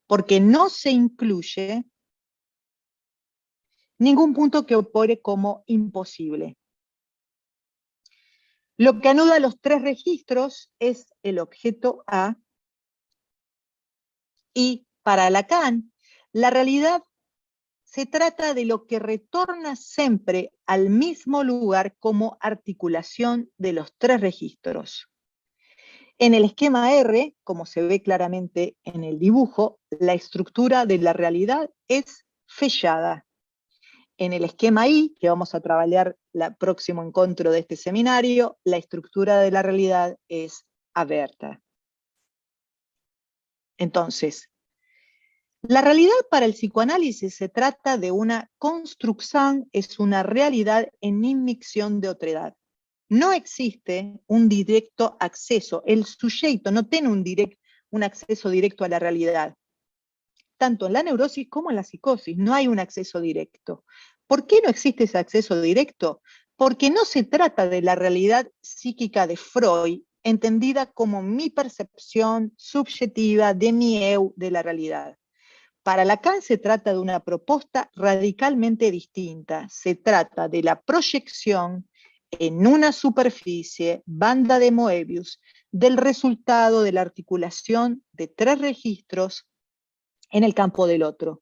porque no se incluye ningún punto que opere como imposible. Lo que anuda los tres registros es el objeto A, y para Lacan, la realidad se trata de lo que retorna siempre al mismo lugar como articulación de los tres registros. En el esquema R, como se ve claramente en el dibujo, la estructura de la realidad es fechada. En el esquema I, que vamos a trabajar el próximo encuentro de este seminario, la estructura de la realidad es abierta. Entonces, la realidad para el psicoanálisis se trata de una construcción, es una realidad en inmixción de otredad. No existe un directo acceso, el sujeto no tiene un acceso directo a la realidad. Tanto en la neurosis como en la psicosis no hay un acceso directo. ¿Por qué no existe ese acceso directo? Porque no se trata de la realidad psíquica de Freud, entendida como mi percepción subjetiva de mi eu de la realidad. Para Lacan se trata de una propuesta radicalmente distinta. Se trata de la proyección en una superficie, banda de Moebius, del resultado de la articulación de tres registros en el campo del otro.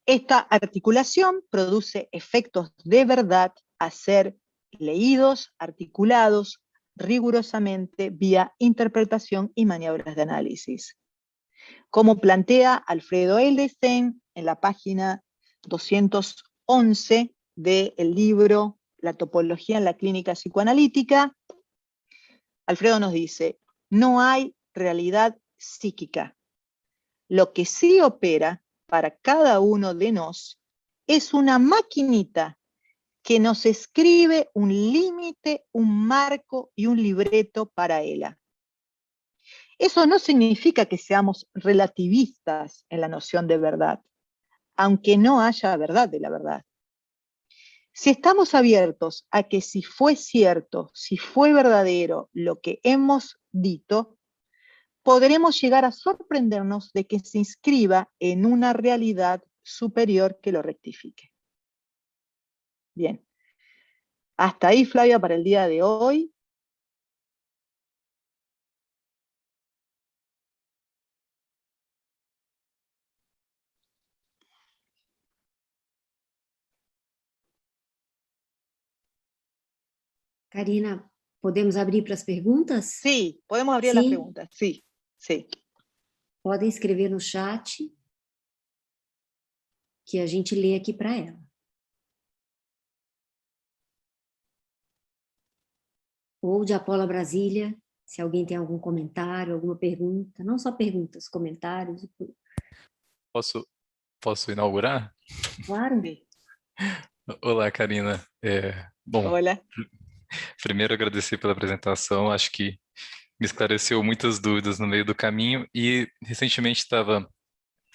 Esta articulación produce efectos de verdad a ser leídos, articulados rigurosamente vía interpretación y maniobras de análisis. Como plantea Alfredo Edelstein en la página 211 del libro La topología en la clínica psicoanalítica, Alfredo nos dice, no hay realidad psíquica. Lo que sí opera para cada uno de nosotros es una maquinita que nos escribe un límite, un marco y un libreto para ella. Eso no significa que seamos relativistas en la noción de verdad, aunque no haya verdad de la verdad. Si estamos abiertos a que si fue cierto, si fue verdadero lo que hemos dicho, podremos llegar a sorprendernos de que se inscriba en una realidad superior que lo rectifique. Bien. Hasta ahí, Flavia, para el día de hoy. Karina, podemos abrir para as perguntas? Sí, podemos abrir las preguntas. Sí, sí. Podem escrever no chat que a gente lê aqui para ela. Ou de Apola Brasília, se alguém tem algum comentário, alguma pergunta, não só perguntas, comentários. Posso inaugurar? Claro. Olá, Karina. Bom, Olá. Primeiro agradecer pela apresentação, acho que me esclareceu muitas dúvidas no meio do caminho e recentemente estava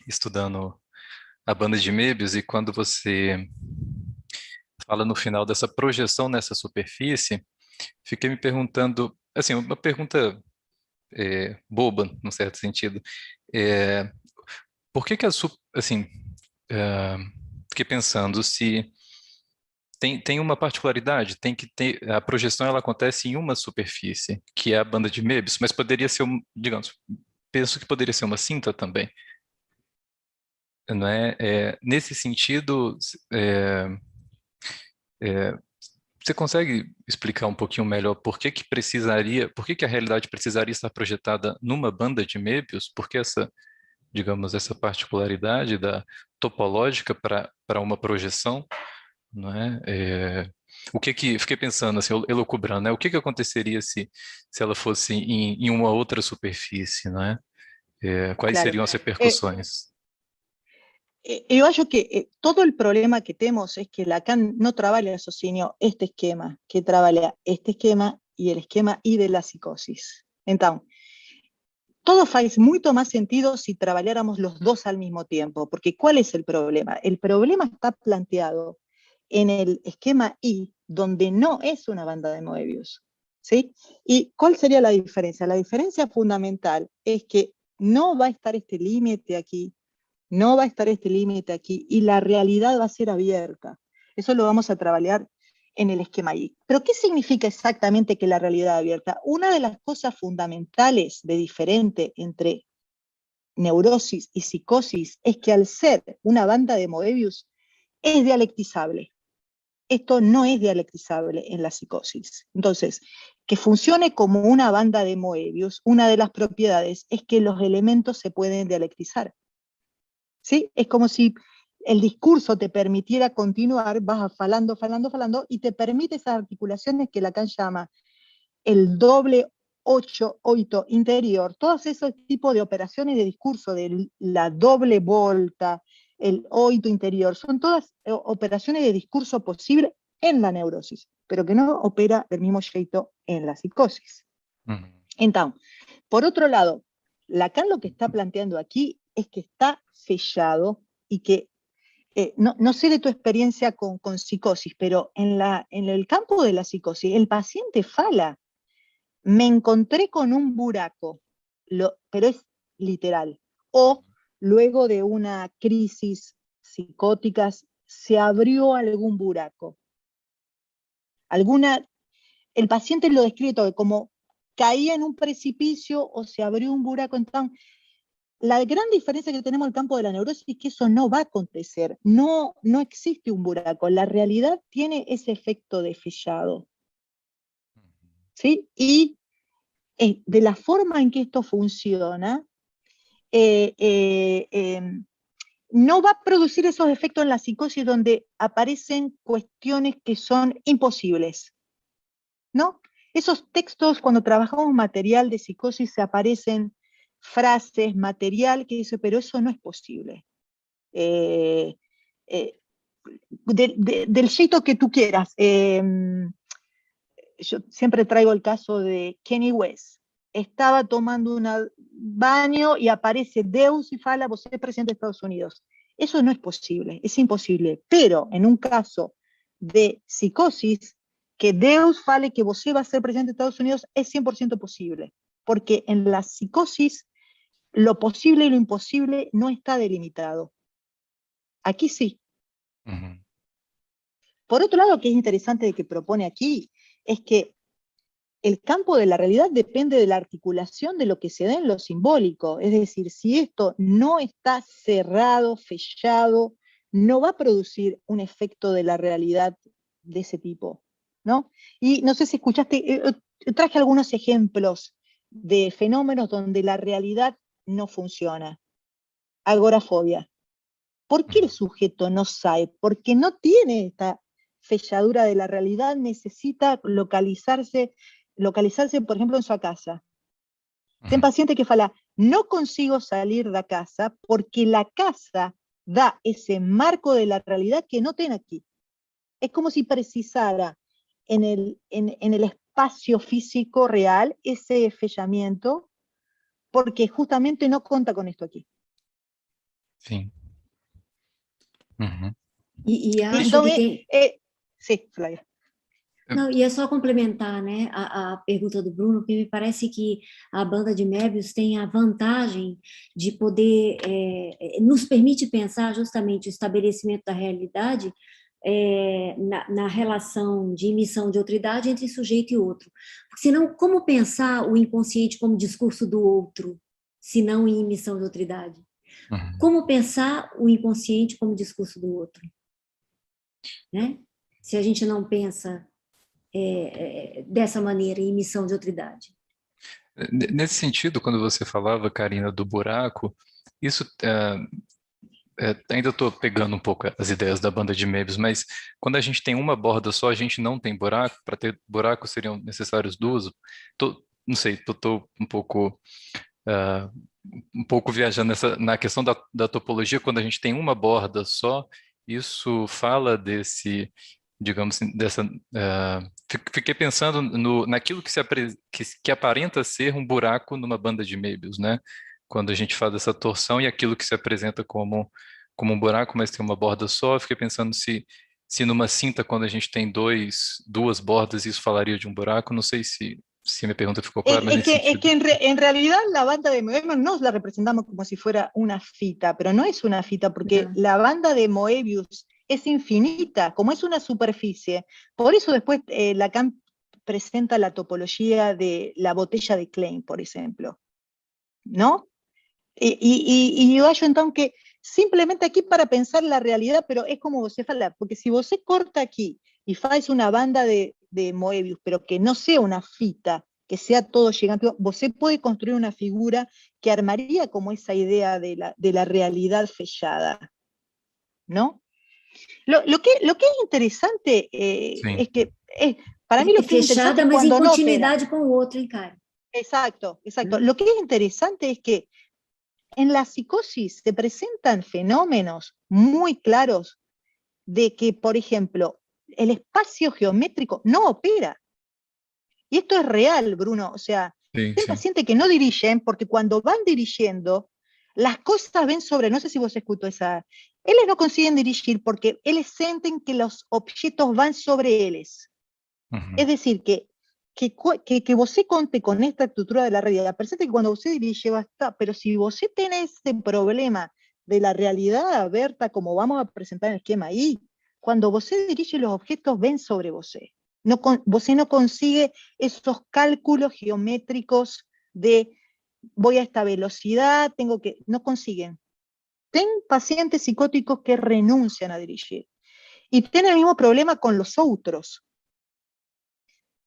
estudando a banda de Möbius e quando você fala no final dessa projeção nessa superfície, fiquei me perguntando, assim, uma pergunta boba, num certo sentido. É, por que que assim, é, fiquei pensando se tem uma particularidade, tem que ter, a projeção ela acontece em uma superfície, que é a banda de Möbius, mas poderia ser, digamos, penso que poderia ser uma cinta também, não é? Nesse sentido, é, é, você consegue explicar um pouquinho melhor por que que a realidade precisaria estar projetada numa banda de Möbius? Por que essa, digamos, essa particularidade da topológica para uma projeção, não é? O que que, fiquei pensando assim, elucubrando, né? O que que aconteceria se ela fosse em uma outra superfície, não é? Quais Claro. seriam as repercussões? Eu acho que todo el problema que tenemos es que Lacan no trabaja sozinho este esquema, que trabaja este esquema y el esquema I de la psicosis. Entonces, todo faz mucho más sentido si trabajáramos los dos al mismo tiempo, porque ¿cuál es el problema? El problema está planteado en el esquema I, donde no es una banda de Möbius, ¿sí? ¿Y cuál sería la diferencia? La diferencia fundamental es que no va a estar este límite aquí, no va a estar este límite aquí, y la realidad va a ser abierta. Eso lo vamos a trabajar en el esquema I. Pero ¿qué significa exactamente que la realidad abierta? Una de las cosas fundamentales de diferente entre neurosis y psicosis es que al ser una banda de Möbius es dialectizable. Esto no es dialectizable en la psicosis. Entonces, que funcione como una banda de Möbius, una de las propiedades es que los elementos se pueden dialectizar. ¿Sí? Es como si el discurso te permitiera continuar, vas falando, y te permite esas articulaciones que Lacan llama el doble oito interior, todos esos tipos de operaciones de discurso, de la doble volta, el oito interior, son todas operaciones de discurso posible en la neurosis, pero que no opera del mismo jeito en la psicosis. Uhum. Entonces, por otro lado, Lacan lo que está planteando aquí es que está sellado y que, no sé de tu experiencia con psicosis, pero en el campo de la psicosis, el paciente fala, me encontré con un buraco, pero es literal, o luego de una crisis psicótica se abrió algún buraco. El paciente lo describe todo como caía en un precipicio o se abrió un buraco. Entonces, la gran diferencia que tenemos en el campo de la neurosis es que eso no va a acontecer, no existe un buraco, la realidad tiene ese efecto de sellado, ¿sí? Y de la forma en que esto funciona, no va a producir esos efectos en la psicosis donde aparecen cuestiones que son imposibles, ¿no? Esos textos, cuando trabajamos material de psicosis, se aparecen frases, material, que dice, pero eso no es posible. Del jeito que tú quieras. Yo siempre traigo el caso de Kanye West. Estaba tomando un baño y aparece Deus y fala, vos sos presidente de Estados Unidos. Eso no es posible, es imposible. Pero en un caso de psicosis, que Deus fale que vos va a ser presidente de Estados Unidos es 100% posible. Porque en la psicosis, lo posible y lo imposible no está delimitado. Aquí sí. Uhum. Por otro lado, que es interesante de que propone aquí, es que el campo de la realidad depende de la articulación de lo que se da en lo simbólico. Es decir, si esto no está cerrado, fechado, no va a producir un efecto de la realidad de ese tipo, ¿no? Y no sé si escuchaste, traje algunos ejemplos de fenómenos donde la realidad no funciona. Agorafobia. ¿Por qué el sujeto no sabe? Porque no tiene esta felladura de la realidad, necesita localizarse, por ejemplo, en su casa. Ten paciente que fala, no consigo salir de casa porque la casa da ese marco de la realidad que no tiene aquí. Es como si precisara en el espacio físico real ese fellamiento, porque justamente no cuenta con esto aquí. Sim. Uhum. E ¿Sí? acho que Entonces, tem, sí, Flavia. Não, e é só complementar, né, a pergunta do Bruno, porque me parece que a banda de Möbius tem a vantagem de poder, nos permite pensar justamente o estabelecimento da realidade na relação de emissão de outra-idade entre sujeito e outro. Porque senão, como pensar o inconsciente como discurso do outro, se não em emissão de outra-idade? Uhum. Como pensar o inconsciente como discurso do outro? Né? Se a gente não pensa dessa maneira, em emissão de outra-idade. Nesse sentido, quando você falava, Karina, do buraco, isso ainda estou pegando um pouco as ideias da banda de Möbius, mas quando a gente tem uma borda só, a gente não tem buraco. Para ter buraco seriam necessários duas. Não sei, estou ah, um pouco viajando na questão da topologia. Quando a gente tem uma borda só, isso fala desse, digamos assim, fiquei pensando naquilo que aparenta ser um buraco numa banda de Möbius, né? Quando a gente faz essa torção e aquilo que se apresenta como um buraco, mas tem uma borda só, eu fiquei pensando se numa cinta, quando a gente tem duas bordas, isso falaria de um buraco. Não sei se minha pergunta ficou clara, mas nesse Es sentido. que en realidad la banda de Moebius nos la representamos como si fuera una fita, pero no es una fita porque la banda de Moebius es infinita, como es una superficie. Por eso después Lacan presenta la topología de la botella de Klein, por ejemplo, ¿no? Y yo hallo entonces que simplemente aquí para pensar la realidad, pero es como você fala, porque si vos corta aquí y faz una banda de Moebius, pero que no sea una fita, que sea todo gigante, vos puede construir una figura que armaría como esa idea de la realidad fechada, ¿no? Lo que es interesante Sim. es que, para mí lo que es interesante Fechada, es mas em cuando no opera. continuidade com o outro, hein, Karen? Exacto, exacto. Lo que es interesante es que en la psicosis se presentan fenómenos muy claros de que, por ejemplo, el espacio geométrico no opera. Y esto es real, Bruno. O sea, Sim, hay sim. pacientes que no dirigen porque cuando van dirigiendo, las cosas ven sobre, no sé si vos escuchó esa, ellos no consiguen dirigir porque ellos sienten que los objetos van sobre ellos. Uhum. Es decir, que vos conte con esta estructura de la realidad, presente que cuando vos dirige basta, pero si vos tenés este problema de la realidad abierta, como vamos a presentar en el esquema ahí, cuando vos dirige los objetos ven sobre vos. Vos no consigue esos cálculos geométricos de voy a esta velocidad, no consiguen. Ten pacientes psicóticos que renuncian a dirigir. Y tienen el mismo problema con los otros.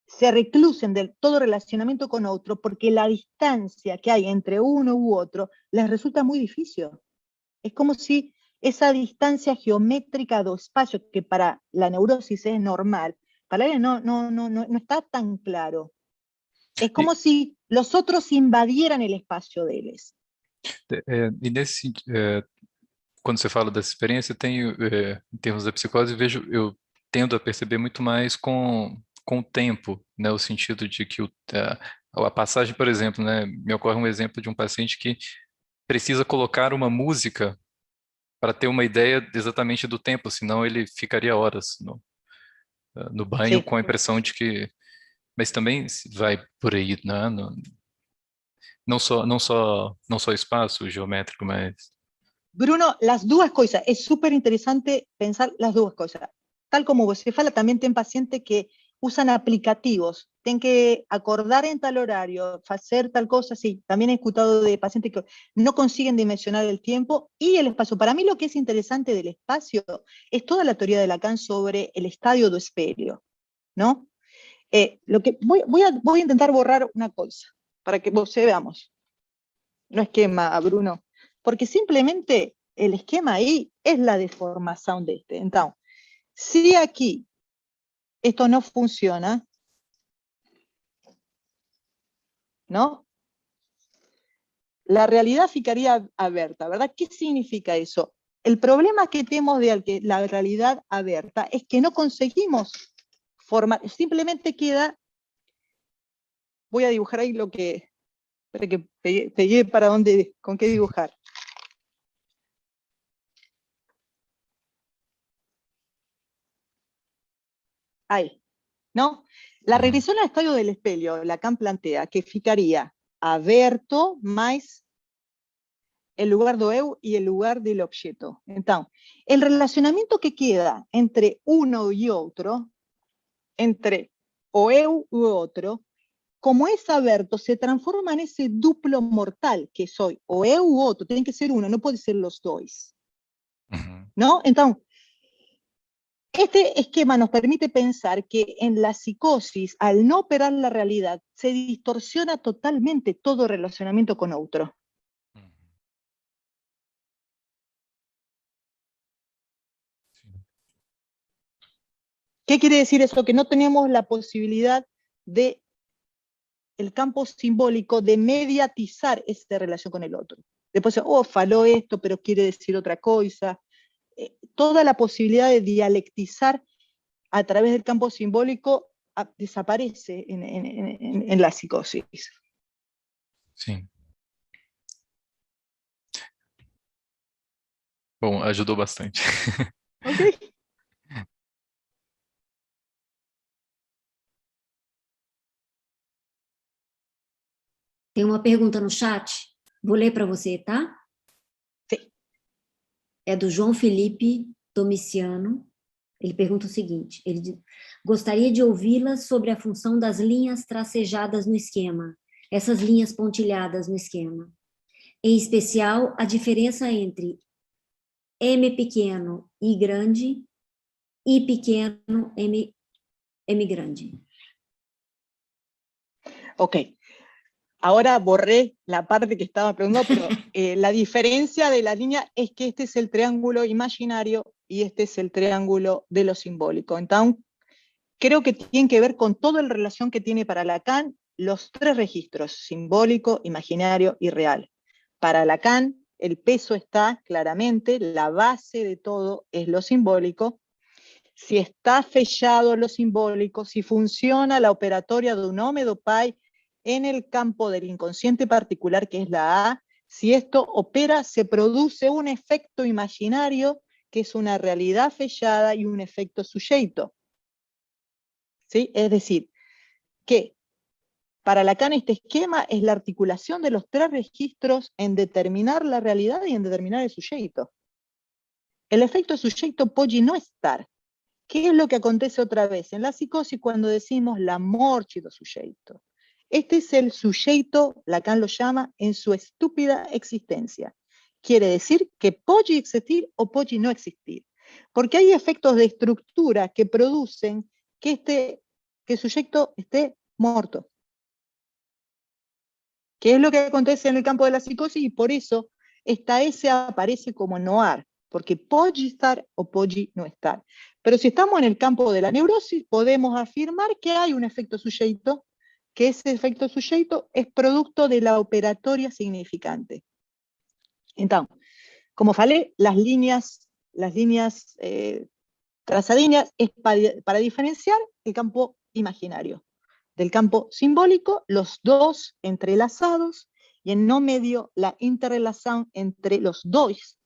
Se reclusen de todo relacionamiento con otro porque la distancia que hay entre uno u otro les resulta muy difícil. Es como si esa distancia geométrica de espacio, que para la neurosis es normal, para él no está tan claro. Es como si los otros invadieran el espacio de ellos. E nesse, quando você fala dessa experiência, eu tenho, em termos da psicose, eu tendo a perceber muito mais com o tempo, né, o sentido de que a passagem, por exemplo, né, me ocorre um exemplo de um paciente que precisa colocar uma música para ter uma ideia exatamente do tempo, senão ele ficaria horas no banho Sí. com a impressão de que, mas também vai por aí, né, não só espaço geométrico, mas Bruno, las dos cosas, es súper interesante pensar las dos cosas. Tal como vos fala, también ten pacientes que usan aplicativos, tienen que acordar en tal horario, hacer tal cosa, sí. También he escuchado de pacientes que no consiguen dimensionar el tiempo y el espacio. Para mí lo que es interesante del espacio es toda la teoría de Lacan sobre el estadio do espelho, ¿no? Voy a intentar borrar una cosa, para que vos veamos. No esquema, Bruno, porque simplemente el esquema ahí es la deformación de este. Entonces, si aquí esto no funciona, ¿no? La realidad ficaría abierta, ¿verdad? ¿Qué significa eso? El problema que tenemos de la realidad abierta es que no conseguimos formar, simplemente queda, voy a dibujar ahí lo que, espera que pegué para dónde, con qué dibujar. Ahí. ¿no? La Uhum. regresión al estadio del espelho, Lacan plantea que ficaria aberto mais el lugar do eu y el lugar del objeto. Entonces, el relacionamiento que queda entre uno y otro, entre o eu u otro, como es aberto, se transforma en ese duplo mortal que soy o eu u otro, tiene que ser uno, no puede ser los dos. Uhum. ¿No? Entonces, este esquema nos permite pensar que en la psicosis, al no operar la realidad, se distorsiona totalmente todo relacionamiento con otro. Uhum. Sim. ¿Qué quiere decir eso? Que no tenemos la posibilidad de el campo simbólico de mediatizar esta relación con el otro. Después, faló esto, pero quiere decir otra cosa. Toda la posibilidad de dialectizar a través del campo simbólico desaparece en la psicosis. Sim. Bom, ajudou bastante. ¿Ok? Tem uma pergunta no chat, vou ler para você, tá? Sí. É do João Felipe Domiciano. Ele pergunta o seguinte, ele diz, gostaria de ouvi-la sobre a função das linhas tracejadas no esquema, essas linhas pontilhadas no esquema. Em especial, a diferença entre M pequeno, I grande, I pequeno, M grande. Ok. Ahora borré la parte que estaba preguntando, pero la diferencia de la línea es que este es el triángulo imaginario y este es el triángulo de lo simbólico. Entonces, creo que tiene que ver con toda la relación que tiene para Lacan los tres registros, simbólico, imaginario y real. Para Lacan, el peso está claramente, la base de todo es lo simbólico. Si está fechado lo simbólico, si funciona la operatoria de un nome do pai en el campo del inconsciente particular, que es la A, si esto opera, se produce un efecto imaginario, que es una realidad fechada y un efecto sujeto. ¿Sí? Es decir, que para Lacan este esquema es la articulación de los tres registros en determinar la realidad y en determinar el sujeto. El efecto sujeto puede no estar. ¿Qué es lo que acontece otra vez en la psicosis cuando decimos la morte do sujeto? Este es el sujeto, Lacan lo llama, en su estúpida existencia. Quiere decir que puede existir o puede no existir. Porque hay efectos de estructura que producen que el sujeto esté muerto. ¿Qué es lo que acontece en el campo de la psicosis? Y por eso esta S aparece como noar, porque puede estar o puede no estar. Pero si estamos en el campo de la neurosis, podemos afirmar que hay un efecto sujeto, que ese efecto sujeto es producto de la operatoria significante. Entonces, como falei, las líneas trazadíneas es para diferenciar el campo imaginario del campo simbólico, los dos entrelazados, y en no medio la interrelación entre los dos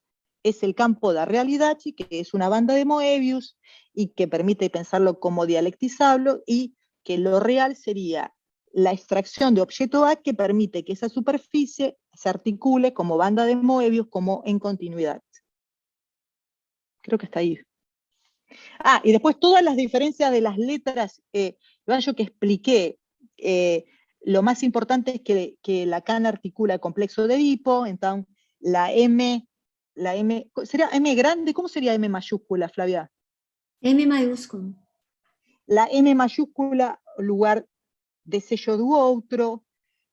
es el campo de realidad, que es una banda de Moebius y que permite pensarlo como dialectizable, y que lo real sería la extracción de objeto A que permite que esa superficie se articule como banda de Moebius, como en continuidad. Creo que está ahí. Y después todas las diferencias de las letras, yo que expliqué, lo más importante es que Lacan articula el complejo de Edipo, entonces la M, ¿sería M grande? ¿Cómo sería M mayúscula, Flavia? M maiúsculo. La M mayúscula, lugar de sello do outro,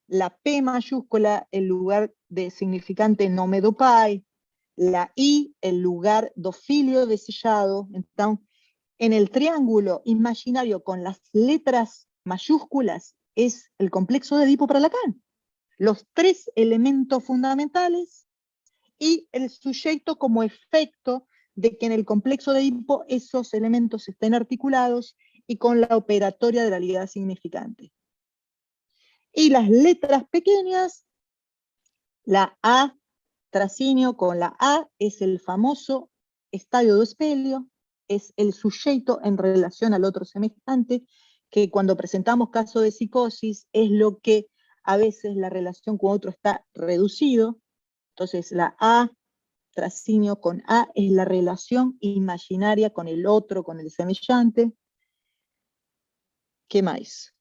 la P mayúscula, el lugar de significante nome do pai, la I, el lugar do filio desellado. Entonces, en el triángulo imaginario con las letras mayúsculas es el complejo de Edipo para Lacan. Los tres elementos fundamentales y el sujeto como efecto de que en el complejo de Edipo esos elementos estén articulados y con la operatoria de la realidad significante. Y las letras pequeñas, la A tracinio con la A es el famoso estadio do espelho, es el sujeto en relación al otro semejante, que cuando presentamos casos de psicosis es lo que a veces la relación con otro está reducido. Entonces la A, tracinio con A, es la relación imaginaria con el otro, con el semejante. ¿Qué más?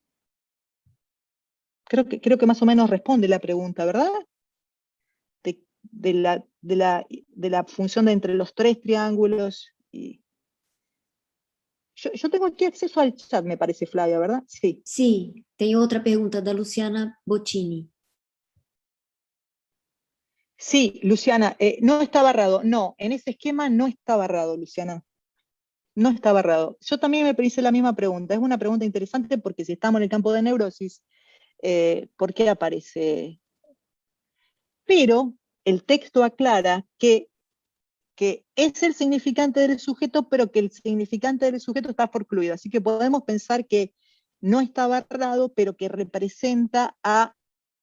Creo que más o menos responde la pregunta, ¿verdad? De la función de entre los tres triángulos. Y yo tengo aquí acceso al chat, me parece, Flavia, ¿verdad? Sí. Sim, tem outra pergunta da Luciana Bottini. Sí, Luciana, no está barrado. No, en ese esquema no está barrado, Luciana. No está barrado. Yo también me hice la misma pregunta. Es una pregunta interesante porque si estamos en el campo de neurosis, ¿por qué aparece? Pero el texto aclara que es el significante del sujeto, pero que el significante del sujeto está forcluido. Así que podemos pensar que no está barrado, pero que representa a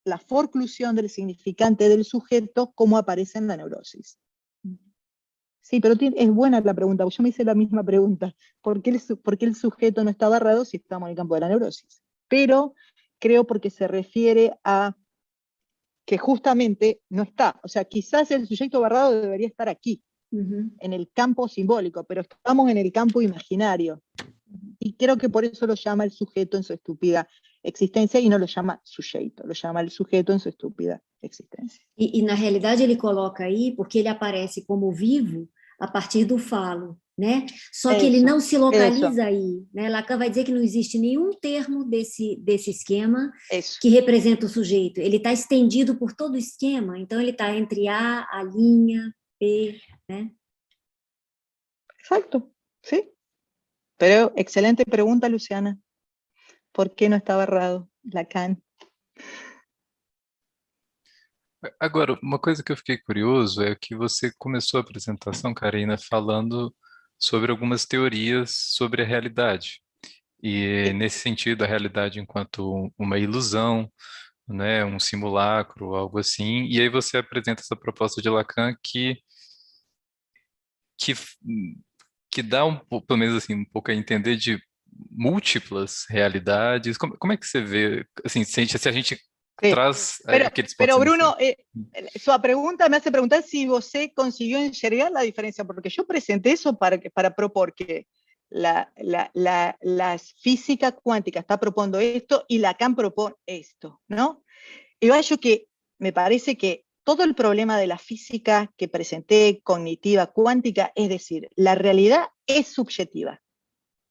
la forclusión del significante del sujeto como aparece en la neurosis. Sí, pero es buena la pregunta, porque yo me hice la misma pregunta. ¿Por qué el sujeto no está barrado si estamos en el campo de la neurosis? Pero creo porque se refiere a que justamente no está. O sea, quizás el sujeto barrado debería estar aquí, en el campo simbólico, pero estamos en el campo imaginario. Y creo que por eso lo llama el sujeto en su estúpida existencia y no lo llama sujeito, lo llama el sujeto en su estúpida existencia. E na realidade ele coloca aí porque ele aparece como vivo a partir do falo, né? Só que ele não se localiza aí, né? Lacan vai dizer que não existe nenhum termo desse esquema que representa o sujeito. Ele está estendido por todo o esquema, então ele está entre a linha, P, né? Exacto, sí. Pero excelente pregunta, Luciana. ¿Por qué no está barrado Lacan? Agora, uma coisa que eu fiquei curioso é que você começou a apresentação, Karina, falando sobre algumas teorias sobre a realidade. E nesse sentido, a realidade enquanto uma ilusão, né, um simulacro, algo assim. E aí você apresenta essa proposta de Lacan que, que dá pelo menos assim, um pouco a entender de múltiplas realidades. Como é que você vê, assim, se a gente traz aqueles pero Bruno, su pregunta me hace preguntar si usted consiguió enxergar la diferencia, porque yo presenté eso para propor que la física cuántica está proponiendo esto y Lacan propone esto, ¿no? Y yo que me parece que todo el problema de la física que presenté, cognitiva, cuántica, es decir, la realidad es subjetiva,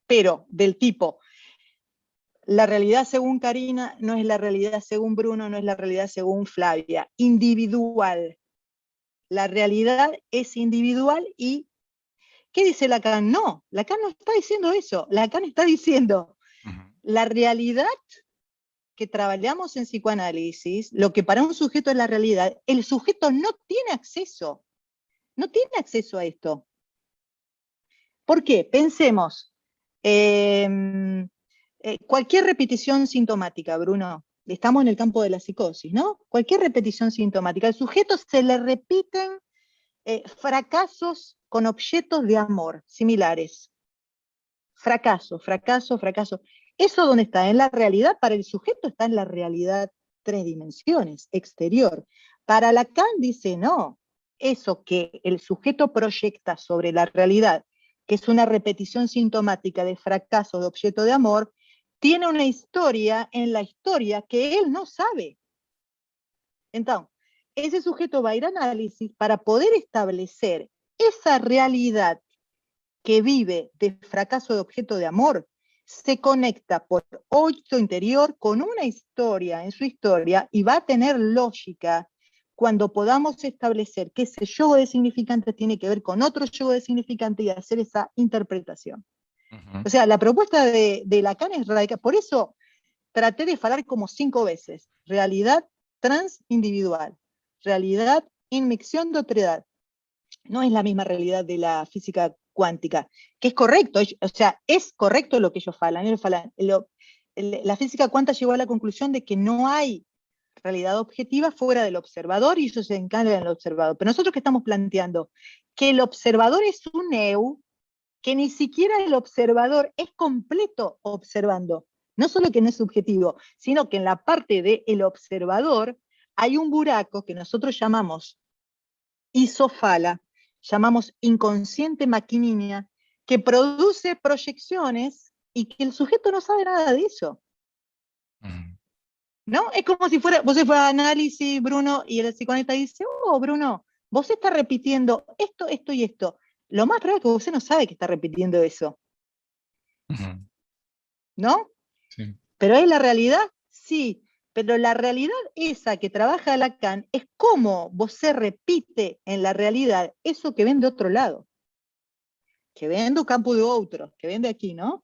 pero del tipo, la realidad según Karina no es la realidad según Bruno, no es la realidad según Flavia, individual. La realidad es individual y ¿qué dice Lacan? No, Lacan no está diciendo eso. Lacan está diciendo la realidad que trabajamos en psicoanálisis, lo que para un sujeto es la realidad, el sujeto no tiene acceso a esto. ¿Por qué? Pensemos, cualquier repetición sintomática, Bruno, estamos en el campo de la psicosis, ¿no? Cualquier repetición sintomática, al sujeto se le repiten fracasos con objetos de amor similares. Fracaso, fracaso, fracaso. ¿Eso dónde está? En la realidad, para el sujeto está en la realidad 3 dimensiones, exterior. Para Lacan dice, no, eso que el sujeto proyecta sobre la realidad, que es una repetición sintomática de fracaso de objeto de amor, tiene una historia en la historia que él no sabe. Entonces, ese sujeto va a ir a análisis para poder establecer esa realidad que vive de fracaso de objeto de amor, se conecta por oído interior con una historia en su historia y va a tener lógica cuando podamos establecer que ese juego de significante tiene que ver con otro juego de significante y hacer esa interpretación. O sea, la propuesta de Lacan es radical. Por eso traté de hablar como 5 veces. Realidad transindividual. Realidad inmixción de otredad. No es la misma realidad de la física cuántica, que es correcto, o sea, es correcto lo que ellos falan. La física cuántica llegó a la conclusión de que no hay realidad objetiva fuera del observador y ellos se encargan del observador. Pero nosotros que estamos planteando que el observador es un eu, que ni siquiera el observador es completo observando. No solo que no es subjetivo, sino que en la parte del observador hay un buraco que nosotros llamamos isofala, llamamos inconsciente maquinínea, que produce proyecciones y que el sujeto no sabe nada de eso. ¿No? Es como si vos se fuera a análisis, Bruno, y el psicoanalista dice, oh, Bruno, vos estás repitiendo esto, esto y esto. Lo más raro es que vos no sabe que está repitiendo eso. ¿No? Sí. ¿Pero es la realidad? Sí. Pero la realidad esa que trabaja Lacan es cómo vos se repite en la realidad eso que ven de otro lado. Que ven do campo de otro, que ven de aquí, ¿no?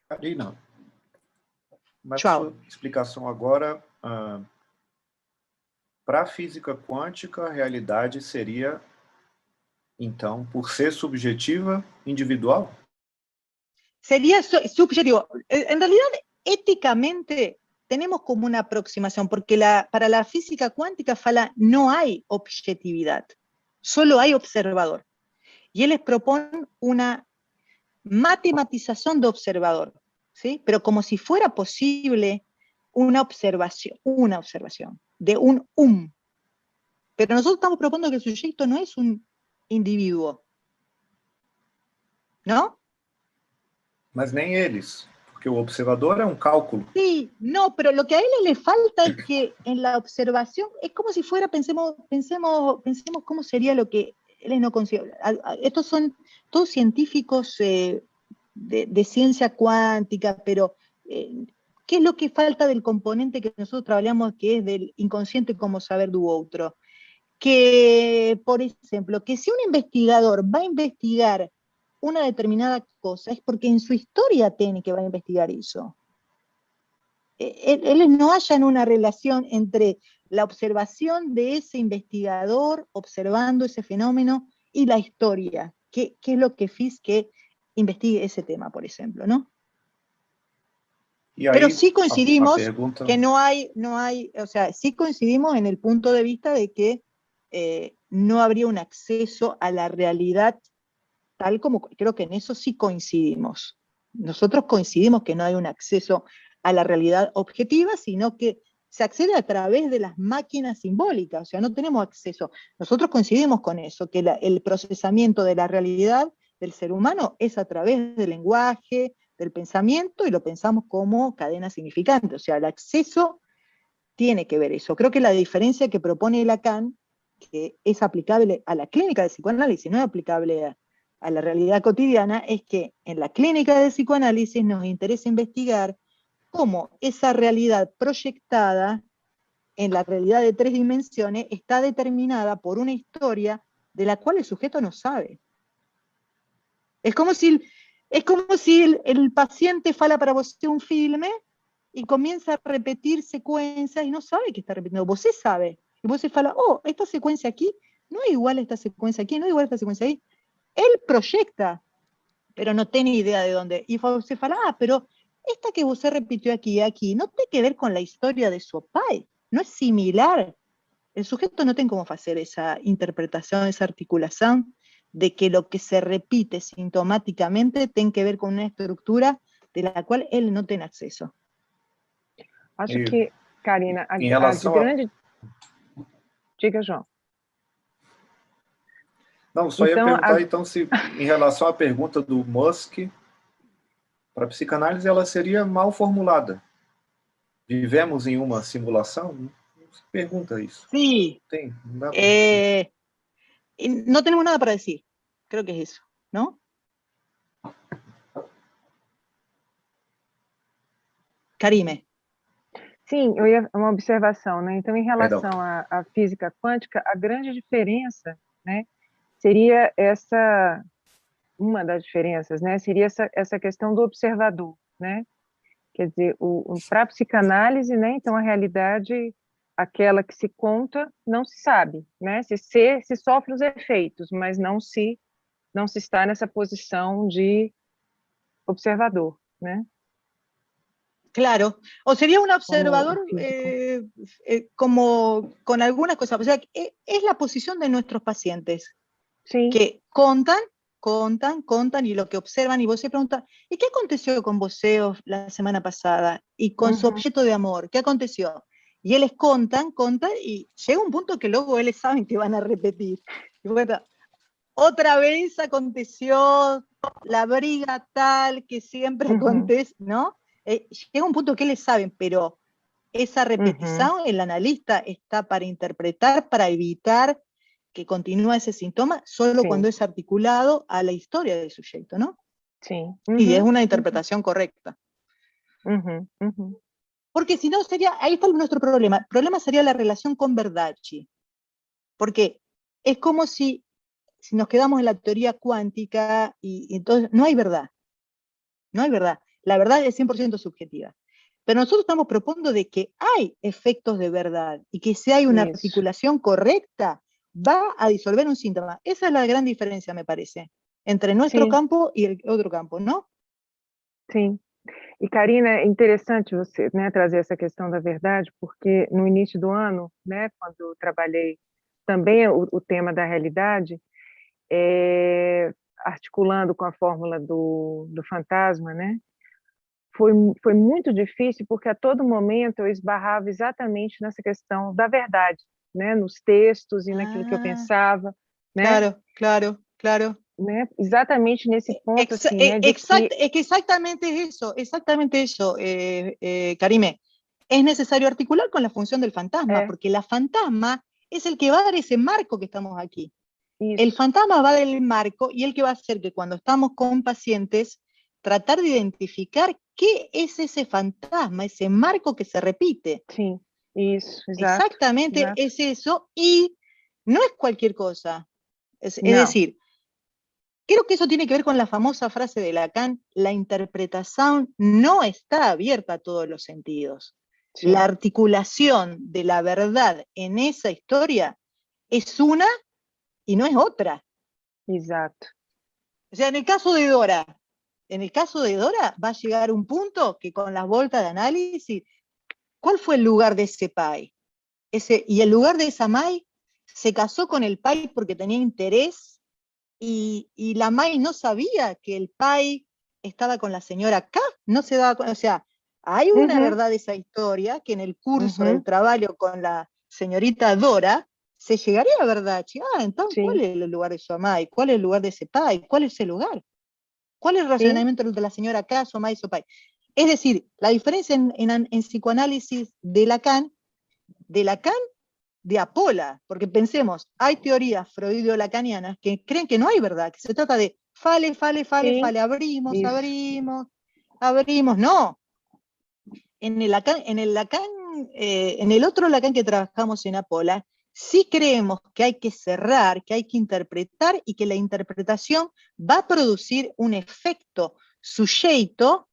Karina, mas Tchau. sua explicação agora, para a física quântica, a realidade seria, então, por ser subjetiva, individual? Sería subjetivo. En realidad, éticamente, tenemos como una aproximación, porque para la física cuántica fala no hay objetividad, solo hay observador. Y él les propone una matematización de observador, ¿sí? Pero como si fuera posible una observación de un. Pero nosotros estamos proponiendo que el sujeto no es un individuo, ¿no? Mas nem eles, porque o observador é um cálculo. Sí, no, pero lo que a él le falta es que en la observación, es como si fuera, pensemos cómo sería lo que él no considera. Estos son todos científicos de ciencia cuántica, pero ¿qué es lo que falta del componente que nosotros trabajamos, que es del inconsciente como saber do otro? Que, por ejemplo, que si un investigador va a investigar una determinada cosa, es porque en su historia tiene que va a investigar eso. Él no hallan una relación entre la observación de ese investigador observando ese fenómeno y la historia. ¿Qué es lo que fiz que investigue ese tema, por ejemplo, ¿no? E aí, pero sí coincidimos pergunta... que no hay, o sea, sí coincidimos en el punto de vista de que no habría un acceso a la realidad tal como, creo que en eso sí coincidimos. Nosotros coincidimos que no hay un acceso a la realidad objetiva, sino que se accede a través de las máquinas simbólicas, o sea, no tenemos acceso. Nosotros coincidimos con eso, que el procesamiento de la realidad del ser humano es a través del lenguaje, del pensamiento, y lo pensamos como cadena significante, o sea, el acceso tiene que ver eso. Creo que la diferencia que propone Lacan, que es aplicable a la clínica de psicoanálisis, no es aplicable a la realidad cotidiana, es que en la clínica de psicoanálisis nos interesa investigar cómo esa realidad proyectada en la realidad de 3 dimensiones está determinada por una historia de la cual el sujeto no sabe. Es como si el paciente fala para vos un filme y comienza a repetir secuencias y no sabe que está repitiendo. Vos sabe. Y vos fala, oh, esta secuencia aquí no es igual a esta secuencia aquí, no es igual a esta secuencia ahí. Él proyecta, pero no tiene idea de dónde. Y vos fala, pero esta que vos repitió aquí y aquí no tiene que ver con la historia de su pai, no es similar. El sujeto no tiene cómo hacer esa interpretación, esa articulación de que lo que se repite sintomáticamente tiene que ver con una estructura de la cual él no tiene acceso. Acho que, Karina, a grande... Diga, João. Não, só ia perguntar, então, se em relação à pergunta do Musk, para a psicanálise, ela seria mal formulada. Vivemos em uma simulação? Pergunta isso. Sí. Tem, não dá no tenemos nada para decir. Creo que es eso, ¿no? Karime. Sim, eu ia uma observação, né? Então, em relação à física quântica, a grande diferença, né, seria uma das diferenças, né, seria essa questão do observador, né? Quer dizer, para a psicanálise, né, então a realidade, aquela que se conta, não se sabe, né? Se sofre os efeitos, mas não se está nessa posição de observador, né? Claro, o sería un observador como con algunas cosas, o sea, es la posición de nuestros pacientes, Sim. que contan, y lo que observan, y vos se pregunta, ¿y qué aconteció con Voceo la semana pasada? Y con su objeto de amor, ¿qué aconteció? Y ellos contan, y llega un punto que luego ellos saben que van a repetir. Y bueno, otra vez aconteció la briga tal que siempre acontece, ¿no? Llega un punto que ellos saben, pero esa repetición, el analista está para interpretar, para evitar que continúe ese síntoma, solo cuando es articulado a la historia del sujeto, ¿no? Sí. Y es una interpretación correcta. Porque si no sería, ahí está nuestro problema. El problema sería la relación con Berdacci. Porque es como si nos quedamos en la teoría cuántica y entonces no hay verdad. No hay verdad. La verdad es 100% subjetiva. Pero nosotros estamos proponiendo de que hay efectos de verdad y que si hay una articulación correcta, va a disolver un síntoma. Esa es la gran diferencia, me parece, entre nuestro campo y el otro campo, ¿no? Sim. E, Karina, é interessante você, né, trazer essa questão da verdade, porque no início do ano, né, quando eu trabalhei também o tema da realidade, articulando com a fórmula do fantasma, né, foi muito difícil, porque a todo momento eu esbarrava exatamente nessa questão da verdade, né, nos textos e naquilo que eu pensava, né? Claro. Né? Exatamente nesse ponto, assim, né, de que exactamente eso, Karime. Es necesario articular con la función del fantasma, porque la fantasma es el que va a dar ese marco que estamos aquí. Isso. El fantasma va a dar el marco y el que va a hacer que cuando estamos con pacientes, tratar de identificar qué es ese fantasma, ese marco que se repite. Sí, eso, exacto. Exactamente, exacto. Es eso, y no es cualquier cosa. Es decir, creo que eso tiene que ver con la famosa frase de Lacan, la interpretación no está abierta a todos los sentidos. Sí. La articulación de la verdad en esa historia es una y no es otra. Exacto. O sea, en el caso de Dora va a llegar un punto que con las vueltas de análisis, ¿cuál fue el lugar de ese pai? Y el lugar de esa mai se casó con el pai porque tenía interés y la mai no sabía que el pai estaba con la señora K, no se daba cuenta, o sea, hay una verdad de esa historia que en el curso del trabajo con la señorita Dora se llegaría a verdad. Entonces, sí. ¿Cuál es el lugar de su amai? ¿Cuál es el lugar de ese pai? ¿Cuál es ese lugar? ¿Cuál es el razonamiento de la señora K, su amai y su pai? Es decir, la diferencia en psicoanálisis de Lacan, de Apola, porque pensemos, hay teorías freudio-lacanianas que creen que no hay verdad, que se trata de fale, abrimos, no. En el otro Lacan que trabajamos en Apola, sí creemos que hay que cerrar, que hay que interpretar y que la interpretación va a producir un efecto sujeto,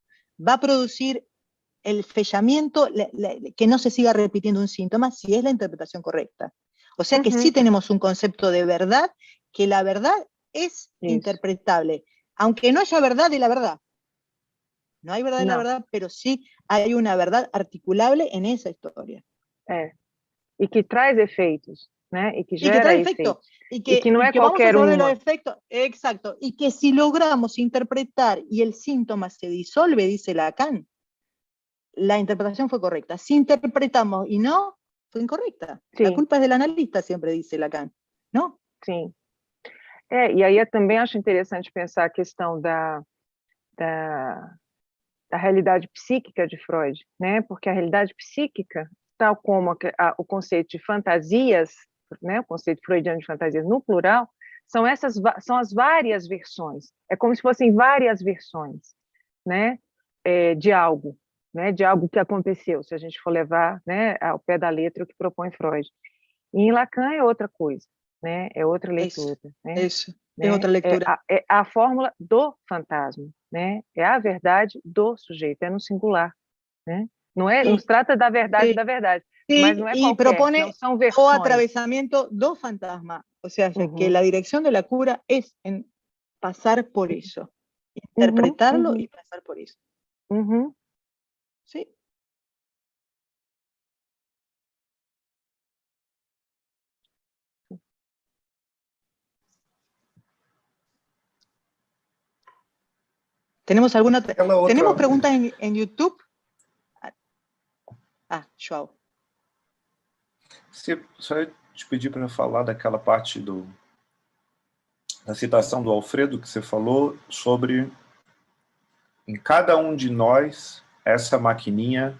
va a producir el fellamiento, que no se siga repitiendo un síntoma si es la interpretación correcta. O sea que sí tenemos un concepto de verdad, que la verdad es interpretable, aunque no haya verdad de la verdad. No hay verdad de la verdad, pero sí hay una verdad articulable en esa historia. Y que trae efectos, ¿no? Y que genera efectos. Y que no es cualquier uno. Los efectos, exacto. Y que si logramos interpretar y el síntoma se disuelve, dice Lacan, la interpretación fue correcta. Si interpretamos y no, fue incorrecta. Sí. La culpa es del analista, siempre dice Lacan, ¿no? Sim. E aí eu também acho interessante pensar a questão da realidade psíquica de Freud, né? Porque a realidade psíquica, tal como o conceito de fantasias, né? O conceito freudiano de fantasias no plural, são as várias versões. É como se fossem várias versões, né? De algo. Né, de algo que aconteceu, se a gente for levar, né, ao pé da letra o que propõe Freud. E em Lacan é outra coisa, né, é outra leitura. Isso, é outra leitura. É a fórmula do fantasma, né, é a verdade do sujeito, é no singular. Né? Não se trata da verdade da verdade, mas não é qualquer, propone não são versões. O atravesamiento do fantasma, o sea, que la dirección de la cura es en pasar por eso, interpretarlo y pasar por eso. ¿sí? ¿Tenemos alguna? ¿Tenemos preguntas en YouTube? Ah, João. Só ia te pedir para falar daquela parte da citação do Alfredo que você falou sobre em cada um de nós essa maquininha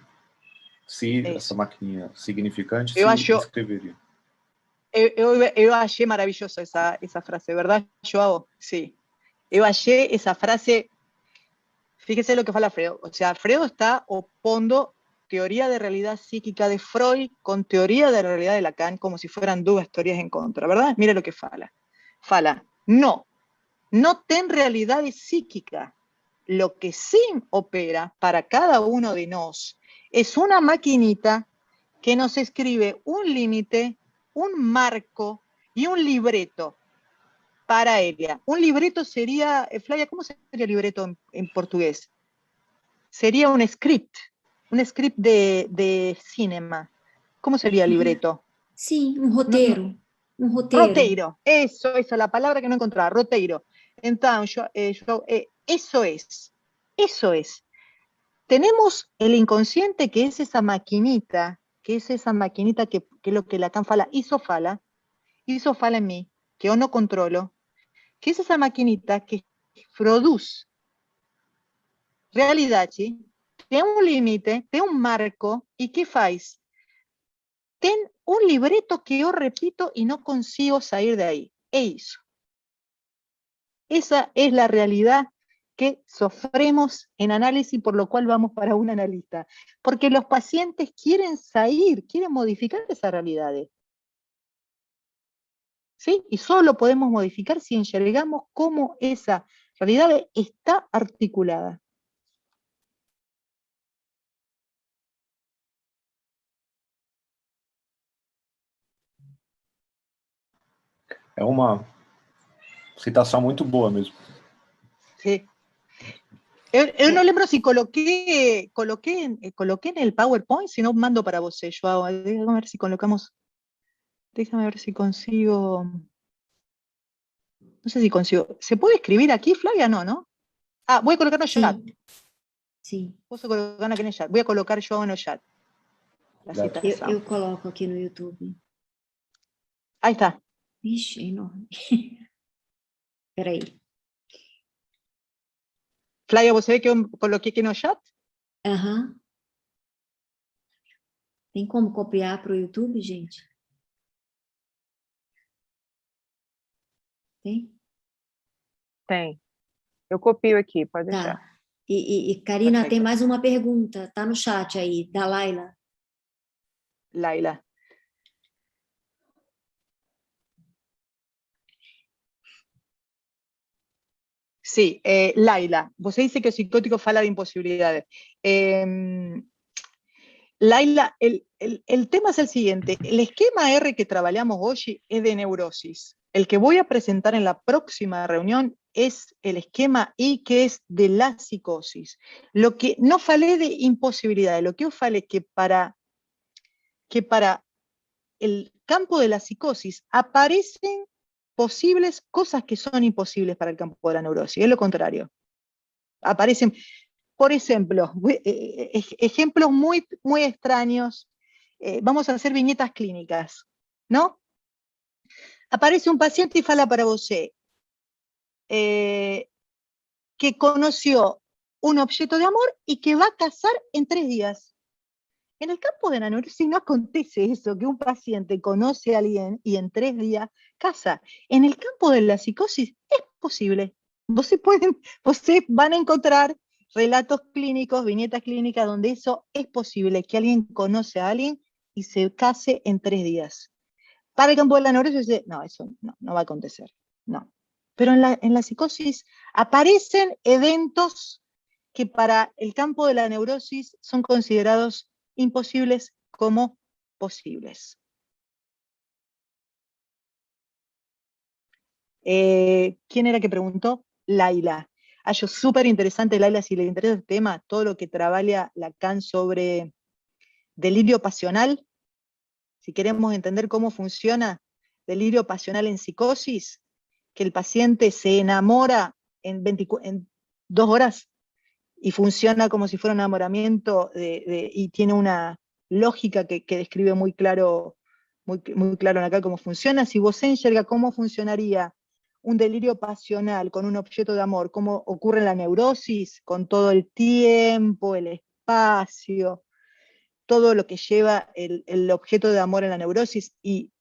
significante se inscreveria. Eu achei maravilloso esa frase, ¿verdad, João? Sí. Eu achei esa frase, fíjese lo que fala Alfredo, o sea, Alfredo está opondo teoría de realidad psíquica de Freud con teoría de realidad de Lacan, como si fueran dos teorías en contra, ¿verdad? Mire lo que fala. Fala, no ten realidad psíquica. Lo que sí opera para cada uno de nos es una maquinita que nos escribe un límite, un marco y un libreto para ella. Un libreto sería, Flavia, ¿cómo sería libreto en portugués? Sería un script de cinema. ¿Cómo sería libreto? Sí, un roteiro. No. Un roteiro. Roteiro, eso, la palabra que no encontraba, roteiro. Entonces, eso es. Tenemos el inconsciente, que es esa maquinita, que es lo que Lacan fala, hizo fala en mí, que yo no controlo, que es esa maquinita que produce realidad, ¿sí? Tiene un límite, tiene un marco, ¿y qué faz? Ten un libreto que yo repito y no consigo salir de ahí. Eso. Esa es la realidad que sufrimos en análisis, por lo cual vamos para un analista. Porque los pacientes quieren salir, quieren modificar esas realidades. ¿Sí? Y solo podemos modificar si enxergamos cómo esa realidad está articulada. É uma citação muito boa mesmo. Sí. Yo no lembro si coloqué en el PowerPoint, si no mando para vos, Joao. Déjame ver si colocamos. Déjame ver si consigo. No sé si consigo. ¿Se puede escribir aquí, Flavia? No, ¿no? Ah, voy a colocar en el chat. Sí. Vos colocar aquí en el chat. Voy a colocar yo en el chat. La citación. Eu coloco aqui no YouTube. Ahí está. Ixi, é enorme. Espera aí. Flavia, ¿vos sabés que yo coloqué aquí en el chat? Aham. Tem como copiar para o YouTube, gente? Tem? Tem. Eu copio aqui, pode deixar. Tá. E Karina, Perfecto. tem mais uma pergunta. Tá no chat aí, da Laila. Laila. Sí, Laila, vos dice que el psicótico fala de imposibilidades. Laila, el tema es el siguiente. El esquema R que trabajamos hoy es de neurosis. El que voy a presentar en la próxima reunión es el esquema I, que es de la psicosis. Lo que no falé de imposibilidades, lo que yo falé que para el campo de la psicosis aparecen posibles cosas que son imposibles para el campo de la neurosis, es lo contrario. Aparecen, por ejemplo, ejemplos muy, muy extraños. Vamos a hacer viñetas clínicas, ¿no? Aparece un paciente y fala para vos que conoció un objeto de amor y que va a casar en 3 días. En el campo de la neurosis no acontece eso, que un paciente conoce a alguien y en 3 días casa. En el campo de la psicosis es posible. Ustedes van a encontrar relatos clínicos, viñetas clínicas, donde eso es posible, que alguien conoce a alguien y se case en 3 días. Para el campo de la neurosis, no, eso no va a acontecer. No. Pero en la psicosis aparecen eventos que para el campo de la neurosis son considerados imposibles como posibles. ¿Quién era que preguntó? Laila. Acho súper interesante, Laila, si le interesa el tema, todo lo que trabaja Lacan sobre delirio pasional. Si queremos entender cómo funciona delirio pasional en psicosis, que el paciente se enamora en 2 horas y funciona como si fuera un enamoramiento y tiene una lógica que describe muy claro acá cómo funciona. Si vos enxerga cómo funcionaría un delirio pasional con un objeto de amor, cómo ocurre en la neurosis, con todo el tiempo, el espacio, todo lo que lleva el objeto de amor en la neurosis, y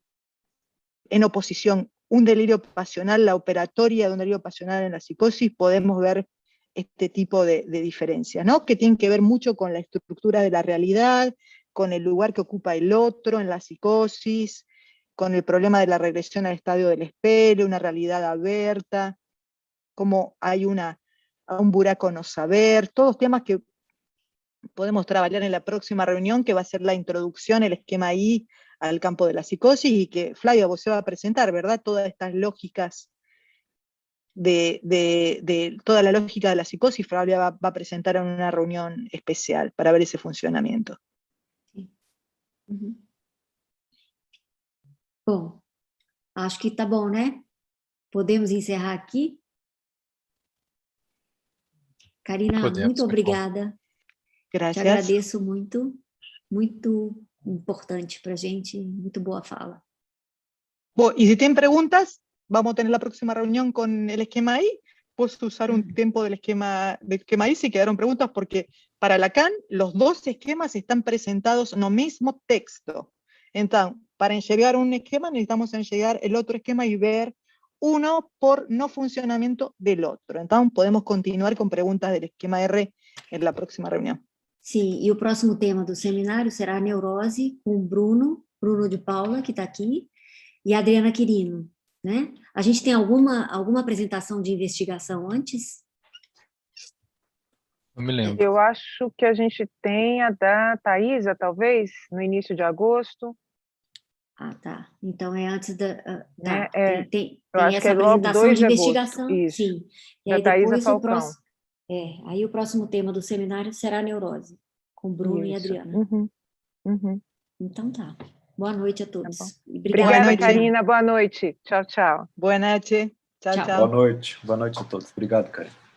en oposición un delirio pasional, la operatoria de un delirio pasional en la psicosis, podemos ver este tipo de diferencias, ¿no? Que tienen que ver mucho con la estructura de la realidad, con el lugar que ocupa el otro en la psicosis, con el problema de la regresión al estadio del espelho, una realidad abierta, cómo hay un buraco no saber, todos temas que podemos trabajar en la próxima reunión, que va a ser la introducción, el esquema I al campo de la psicosis, y que Flavia, vos se va a presentar, ¿verdad? Todas estas lógicas toda la lógica de la psicosis, Flavia va a presentar en una reunión especial para ver ese funcionamiento. Uhum. Bom, acho que tá bom, né? Podemos encerrar aqui? Karina, Podemos, muito muito bom. obrigada. Gracias. Te agradeço muito, muito importante para a gente, muito boa fala. Bueno, y si tienen preguntas, vamos a tener la próxima reunión con el esquema I. Puedes usar un tiempo del esquema I si quedaron preguntas, porque para Lacan los 2 esquemas están presentados en el mismo texto. Entonces, para enxergar un esquema necesitamos enxergar el otro esquema y ver uno por no funcionamiento del otro. Entonces, podemos continuar con preguntas del esquema R en la próxima reunión. Sim, e o próximo tema do seminário será a neurose, com o Bruno de Paula, que está aqui, e a Adriana Quirino, né? A gente tem alguma apresentação de investigação antes? Não me lembro. Eu acho que a gente tem a da Thaisa, talvez, no início de agosto. Ah, tá. Então é antes da... Né? Tá. Tem acho essa que é logo apresentação 2 de de agosto, investigação, isso. sim. E Da aí Thaisa depois Falcão. o próximo... aí o próximo tema do seminário será a neurose, com Bruno e Adriana. Uhum. Então tá. Boa noite a todos. Tá E obrigada, noite. Karina. Boa noite. Tchau, tchau. Boa noite. Tchau, Tchau. tchau. Boa noite a todos. Obrigado, Karina.